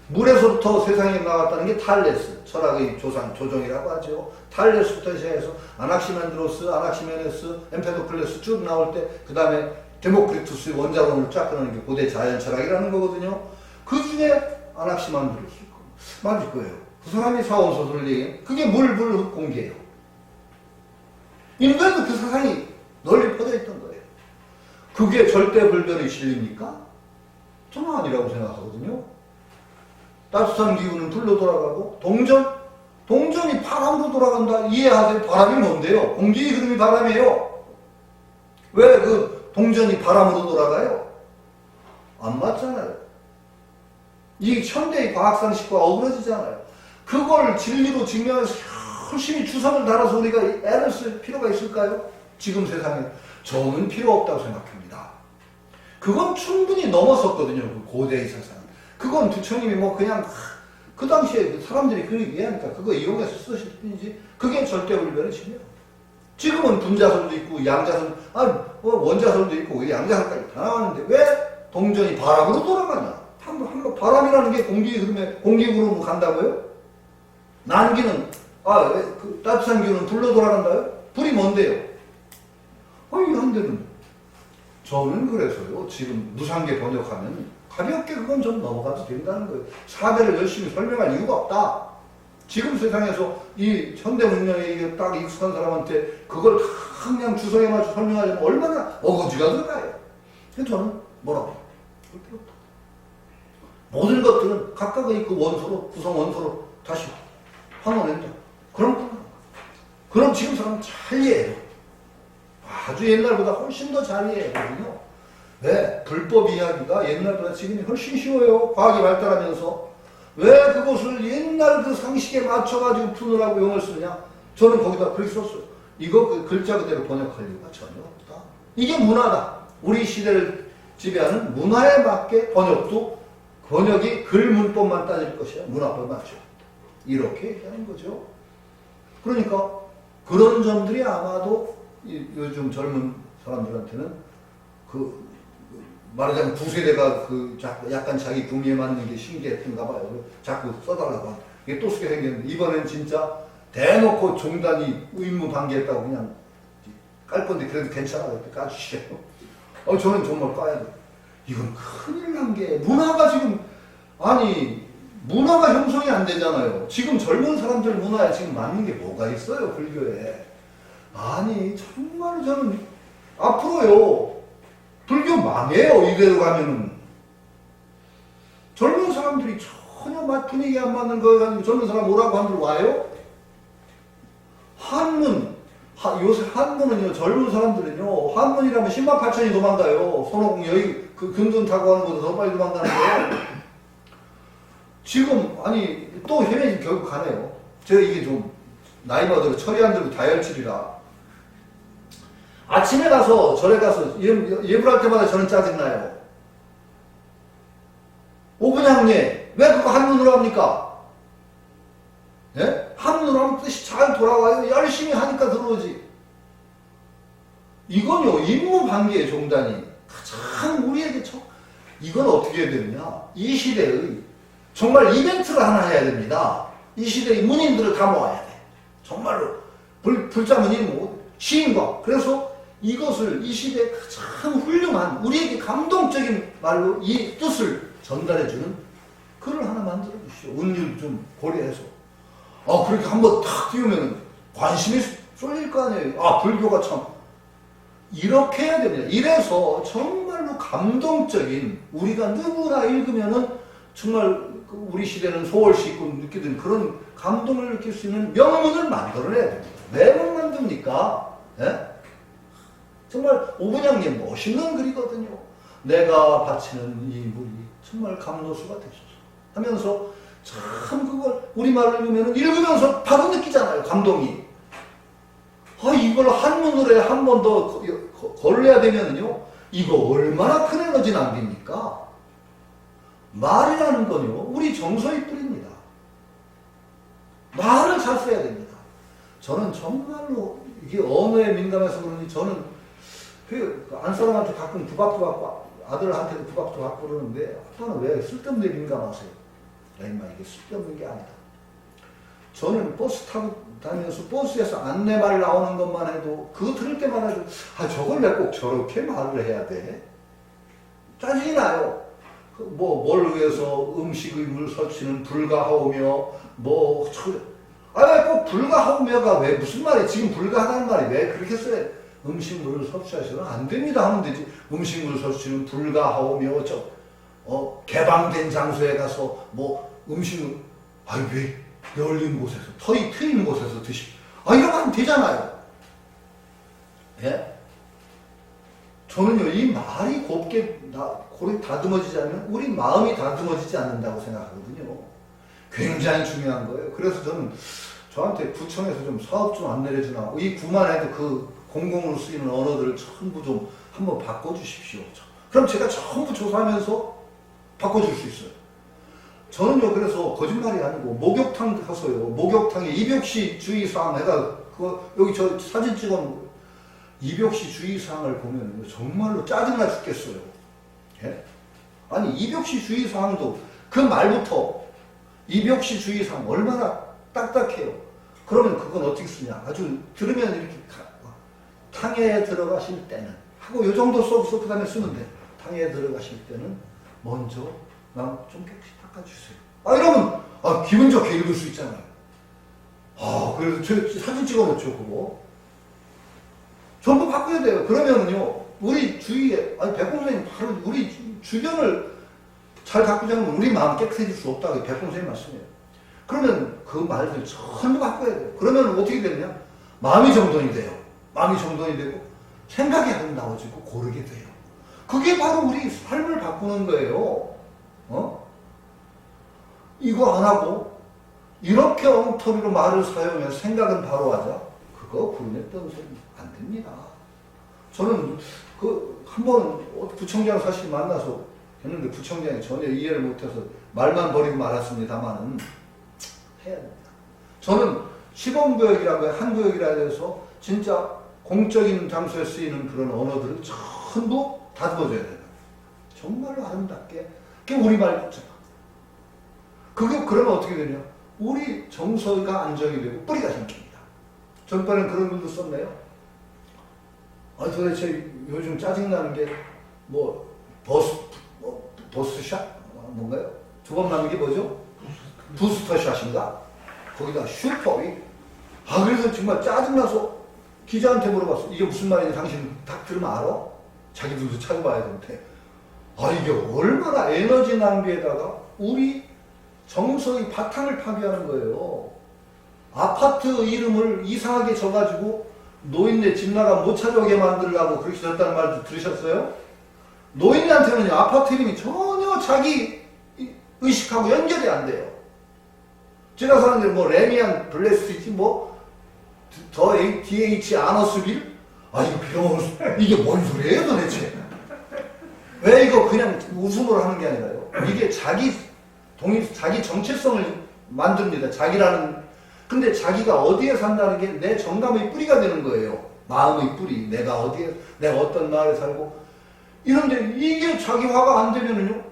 물에서부터 세상에 나왔다는 게 탈레스, 철학의 조정이라고 하죠. 탈레스부터 시작해서 아낙시만드로스, 아낙시메네스, 엠페도클레스 쭉 나올 때 그 다음에 데모크리투스의 원자론을 쫙 끊는 게 고대 자연철학이라는 거거든요. 그 중에 아낙시만드로스 맞을 거예요. 그 사람이 사원소설을 얘기해. 그게 물, 불, 흙, 공기예요. 인도에도 그 사상이 널리 퍼져 있던 거예요. 그게 절대불변의 진리입니까? 저는 아니라고 생각하거든요. 따뜻한 기운은 불로 돌아가고 동전이 바람으로 돌아간다. 이해하세요? 바람이 뭔데요? 공기의 흐름이 바람이에요. 왜 그 동전이 바람으로 돌아가요? 안 맞잖아요. 이 현대의 과학상식과 어그러지잖아요. 그걸 진리로 증명해서 열심히 주석을 달아서 우리가 애를 쓸 필요가 있을까요? 지금 세상에 저는 필요 없다고 생각합니다. 그건 충분히 넘어섰거든요. 그 고대의 세상. 그건 부처님이 뭐 그냥 그 당시에 사람들이 그렇게 이해하니까 그거 이용해서 쓰실 뿐이지 그게 절대불변의 진리예요. 지금은 분자설도 있고 양자설, 원자설도 있고 양자설까지 다 나왔는데 왜 동전이 바람으로 돌아가냐? 한번 바람이라는 게 공기 흐름에 공기 구름으로 간다고요? 난기는 그 따뜻한 기운은 불로 돌아간다요? 불이 뭔데요? 이런데는 저는 그래서요. 지금 무상계 번역하면 가볍게 그건 좀 넘어가도 된다는 거예요. 사대를 열심히 설명할 이유가 없다. 지금 세상에서 이 현대 문명에 딱 익숙한 사람한테 그걸 그냥 주석에 맞춰 설명하자면 얼마나 어거지가 들어가요. 그래서 저는 뭐라고? 모든 것들은 각각의 그 원소로, 구성 원소로 다시 환원한다. 그럼 지금 사람은 잘 이해해요. 아주 옛날보다 훨씬 더 잘 이해해요. 왜? 불법 이야기가 옛날보다 지금이 훨씬 쉬워요. 과학이 발달하면서. 왜 그것을 옛날 그 상식에 맞춰가지고 푸느라고 용어를 쓰느냐? 저는 거기다 그렇게 썼어요. 이거 그 글자 그대로 번역할 이유가 전혀 없다. 이게 문화다. 우리 시대를 지배하는 문화에 맞게 번역이 글 문법만 따질 것이야. 문화법 맞죠. 이렇게 얘기하는 거죠. 그러니까 그런 점들이 아마도 요즘 젊은 사람들한테는 말하자면 구세대가 약간 자기 구미에 맞는 게 신기했던가 봐요. 자꾸 써달라고. 이게 또 쓰게 생겼는데 이번엔 진짜 대놓고 종단이 의무방기했다고 그냥 깔 건데 그래도 괜찮아요. 까주시게요. 저는 정말 까야 돼. 이건 큰일 난 게 문화가 지금 문화가 형성이 안 되잖아요. 지금 젊은 사람들 문화에 지금 맞는 게 뭐가 있어요, 불교에. 정말 저는 앞으로요, 불교 망해요, 이대로 가면은. 젊은 사람들이 전혀 분위기 안 맞는 거 가지고 젊은 사람 오라고 하면 와요? 요새 한문은요, 젊은 사람들은요, 한문이라면 10만 8천이 도망가요. 손오공 여기 그 금둔 타고 하는 것보다 더 빨리 도망가는 거예요. 지금 또 헤매지 결국 가네요. 제가 이게 좀 나이 먹어도 철이 안 들고 다혈질이라 아침에 가서 절에 가서 예불할 때마다 저는 짜증나요. 오분양예 왜 그거 한문으로 합니까? 예? 한문으로 하면 뜻이 잘 돌아와요. 열심히 하니까 들어오지. 이건요 임무방기의 종단이 가장 우리에게 이건 어떻게 해야 되느냐? 이 시대의 정말 이벤트를 하나 해야 됩니다. 이 시대의 문인들을 다 모아야 돼. 정말로 불자문인 시인과 그래서 이것을 이 시대에 가장 훌륭한 우리에게 감동적인 말로 이 뜻을 전달해주는 글을 하나 만들어 주시오. 운율 좀 고려해서. 그렇게 한번 탁 띄우면 관심이 쏠릴 거 아니에요. 불교가 참 이렇게 해야 됩니다. 이래서 정말로 감동적인 우리가 누구나 읽으면은 정말 우리 시대는 소월시 있고 느끼는 그런 감동을 느낄 수 있는 명문을 만들어내야 됩니다. 왜 못 만듭니까? 예? 정말 오분양님 멋있는 글이거든요. 내가 바치는 이 물이 정말 감로수가 되소서 하면서 참 그걸 우리말로 읽으면서 바로 느끼잖아요. 감동이. 이걸 한문으로 한 번 더 걸려야 되면은요. 이거 얼마나 큰 에너지 낭비입니까? 말이라는 건요. 우리 정서의 뿌리입니다. 말을 잘 써야 됩니다. 저는 정말로 이게 언어에 민감해서 그런지 저는 안사람한테 가끔 구박도 받고 아들한테도 구박도 받고 그러는데 아빠는 왜 쓸데없는 데 민감하세요? 임마 이게 쓸데없는 게 아니다. 저는 버스 타고 다니면서 버스에서 안내말 나오는 것만 해도 그거 들을 때만 해도 저걸 왜 꼭 저렇게 말을 해야 돼? 짜증이 나요. 뭘 위해서 음식의 물 설치는 불가하오며 왜 꼭 불가하오며가 왜 무슨 말이야? 지금 불가하다는 말이 왜 그렇게 써야 돼? 음식물을 섭취하시면 안 됩니다 하면 되지. 음식물 섭취는 불가하오며 개방된 장소에 가서 음식물 왜 열린 곳에서, 털이 트인 곳에서 드십시오. 아, 이러면 안 되잖아요. 예? 저는요, 이 말이 골이 다듬어지지 않으면 우리 마음이 다듬어지지 않는다고 생각하거든요. 굉장히 중요한 거예요. 그래서 저는 저한테 구청에서 좀 사업 좀 안 내려주나, 이 구만 해도 그 공공으로 쓰이는 언어들을 전부 좀 한번 바꿔주십시오. 그럼 제가 전부 조사하면서 바꿔줄 수 있어요. 저는요, 그래서 거짓말이 아니고, 목욕탕 가서요, 목욕탕에 입욕시 주의사항, 내가 여기 저 사진 찍어놓은 입욕시 주의사항을 보면 정말로 짜증나 죽겠어요. 예? 아니, 입욕시 주의사항도 그 말부터 입욕시 주의사항 얼마나 딱딱해요. 그러면 그건 어떻게 쓰냐. 아주 들으면 이렇게 탕에 들어가실 때는 하고 요 정도 써서 그 다음에 쓰면 돼. 탕에 들어가실 때는 먼저 좀 깨끗이 닦아주세요. 아, 이러면 기분 좋게 읽을 수 있잖아요. 그래서 저 사진 찍어놓죠, 그거. 전부 바꿔야 돼요. 그러면은요, 우리 주위에, 백공 선생님 바로 우리 주변을 잘 가꾸지 않으면 우리 마음 깨끗해질 수 없다고 백공 선생님 말씀이에요. 그러면 그 말들 전부 바꿔야 돼요. 그러면 어떻게 되느냐? 마음이 정돈이 돼요. 마음이 정돈이 되고 생각이 아름다워지고 고르게 돼요. 그게 바로 우리 삶을 바꾸는 거예요. 이거 안 하고 이렇게 엉터리로 말을 사용해서 생각은 바로 하자. 그거 구름에 뜬 소리 안 됩니다. 저는 한번 부총장 사실 만나서 했는데 부총장이 전혀 이해를 못해서 말만 버리고 말았습니다만은 해야 됩니다. 저는 시범구역이라고 한구역이라 해서 진짜 공적인 장소에 쓰이는 그런 언어들을 전부 다듬어줘야 된다. 정말로 아름답게. 그게 우리말 붙잡아. 그게 그러면 어떻게 되냐? 우리 정서가 안정이 되고 뿌리가 생깁니다. 전번엔 그런 글도 썼네요. 도대체 요즘 짜증나는 게 버스샷? 뭔가요? 두 번 나는 게 뭐죠? 부스터샷인가? 거기다 슈퍼위. 그래서 정말 짜증나서 기자한테 물어봤어. 이게 무슨 말인지 당신 딱 들으면 알아? 자기들도 찾아봐야 되는데. 이게 얼마나 에너지 낭비에다가 우리 정서의 바탕을 파괴하는 거예요. 아파트 이름을 이상하게 져가지고 노인네 집 나가 못 찾아오게 만들려고 그렇게 졌다는 말도 들으셨어요? 노인네한테는요, 아파트 이름이 전혀 자기 의식하고 연결이 안 돼요. 제가 사는 데 레미안 블레스티지 더 DH 아너스빌? 이거 빌어먹을 이게 뭔 소리예요 도대체? 왜 이거 그냥 웃음으로 하는 게 아니라요. 이게 자기 정체성을 만듭니다. 근데 자기가 어디에 산다는 게 내 정감의 뿌리가 되는 거예요. 마음의 뿌리. 내가 어떤 마을에 살고. 이런데 이게 자기화가 안 되면은요,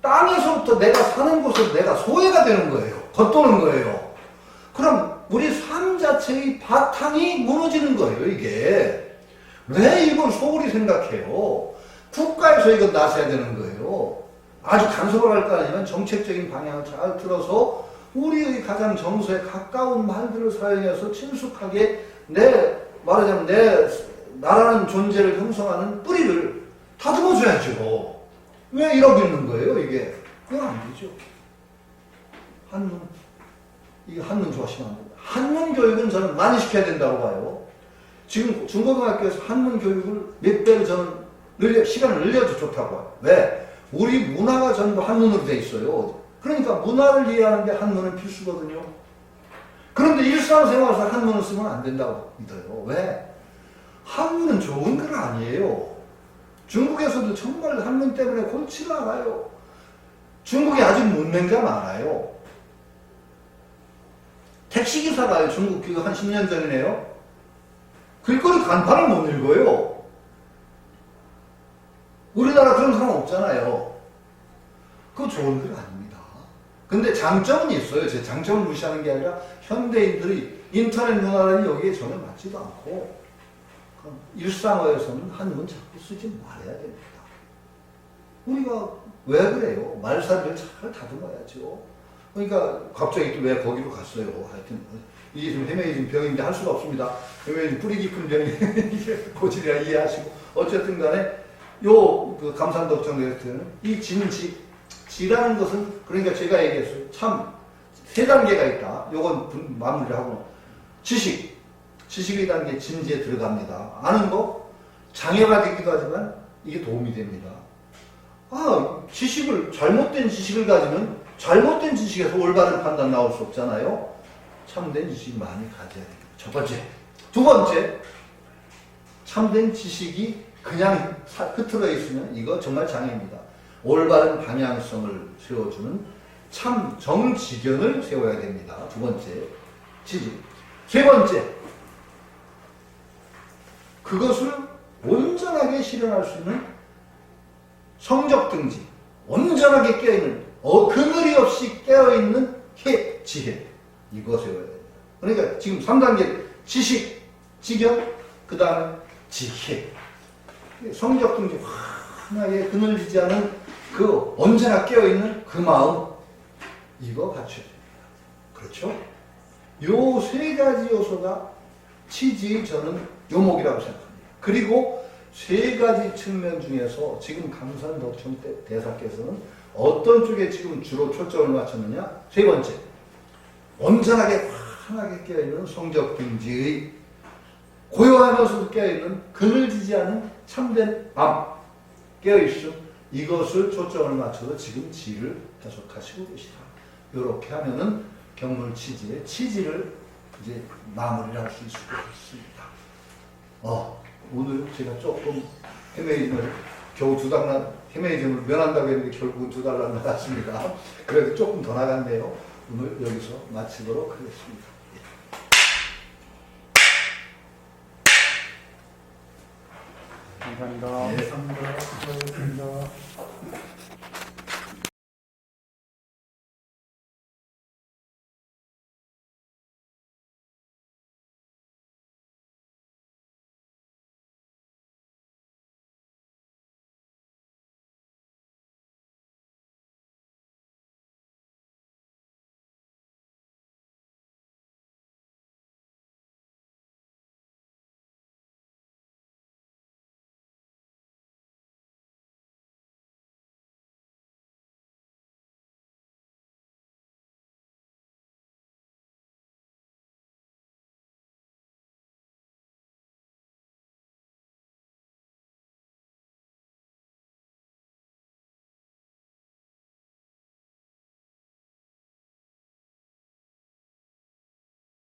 땅에서부터 내가 사는 곳에서 내가 소외가 되는 거예요. 겉도는 거예요. 그럼 우리 삶 자체의 바탕이 무너지는 거예요, 이게. 왜 이걸 소홀히 생각해요? 국가에서 이건 나서야 되는 거예요. 아주 간섭을 할 거 아니면 정책적인 방향을 잘 들어서 우리의 가장 정서에 가까운 말들을 사용해서 친숙하게 말하자면 내 나라는 존재를 형성하는 뿌리를 다듬어줘야죠. 왜 이러고 있는 거예요, 이게? 그건 안 되죠. 한문 좋아하시면 안 됩니다. 한문 교육은 저는 많이 시켜야 된다고 봐요. 지금 중고등학교에서 한문 교육을 몇 배로 저는 시간을 늘려도 좋다고 봐요. 왜? 우리 문화가 전부 한문으로 돼 있어요. 그러니까 문화를 이해하는데 한문은 필수거든요. 그런데 일상생활에서 한문을 쓰면 안 된다고 믿어요. 왜? 한문은 좋은 글 아니에요. 중국에서도 정말 한문 때문에 골치를 알아요. 중국에 아직 문맹자 많아요. 택시기사가요, 중국 그거 한 10년 전이네요. 길거리 간판을 못 읽어요. 우리나라 그런 사람 없잖아요. 그거 좋은 글 아닙니다. 근데 장점은 있어요. 제 장점을 무시하는 게 아니라 현대인들이 인터넷 문화라니 여기에 전혀 맞지도 않고 일상어에서는 한문 자꾸 쓰지 말아야 됩니다. 우리가 왜 그래요? 말살을 잘 다듬어야죠. 그러니까 갑자기 또 왜 거기로 갔어요. 하여튼 이게 좀 헤매진 병인데 할 수가 없습니다. 헤매진 뿌리 깊은 병이 고질이라 이해하시고 어쨌든 간에 그 감산덕정 레스트는 이 지라는 것은 그러니까 제가 얘기했어요. 참 세 단계가 있다. 요건 마무리를 하고 지식. 지식의 단계 진지에 들어갑니다. 아는 거 장애가 되기도 하지만 이게 도움이 됩니다. 지식을 잘못된 지식을 가지면 잘못된 지식에서 올바른 판단 나올 수 없잖아요. 참된 지식 많이 가져야 돼요. 첫 번째. 두 번째. 참된 지식이 그냥 흐트러 있으면 이거 정말 장애입니다. 올바른 방향성을 세워주는 참 정지견을 세워야 됩니다. 두 번째. 지식. 세 번째. 그것을 온전하게 실현할 수 있는 성적 등지. 온전하게 깨어있는, 그늘이 없이 깨어있는 지혜. 이거 세워야 됩니다. 그러니까 지금 3단계 지식, 지견, 그 다음에 지혜. 성적 등지 환하게 그늘지지 않은 그 언제나 깨어있는 그 마음. 이거 갖춰야 됩니다. 그렇죠? 요 세 가지 요소가 치지의 저는 요목이라고 생각합니다. 그리고 세 가지 측면 중에서 지금 강산 덕천 대사께서는 어떤 쪽에 지금 주로 초점을 맞췄느냐? 세 번째, 온전하게 환하게 깨어있는 성적 등지의 고요하면서도 깨어있는 그늘지지 않은 참된 암, 깨어있음, 이것을 초점을 맞춰서 지금 지를 해석하시고 계시다. 이렇게 하면은 경물치지의 치지를 이제 마무리를 할 수 있을 것 같습니다. 오늘 제가 조금 헤매이즘을 겨우 헤매이즘을 면한다고 했는데 결국은 2달 나갔습니다. 그래도 조금 더 나갔네요. 오늘 여기서 마치도록 하겠습니다. 감사합니다. 네. 감사합니다. 수고하셨습니다.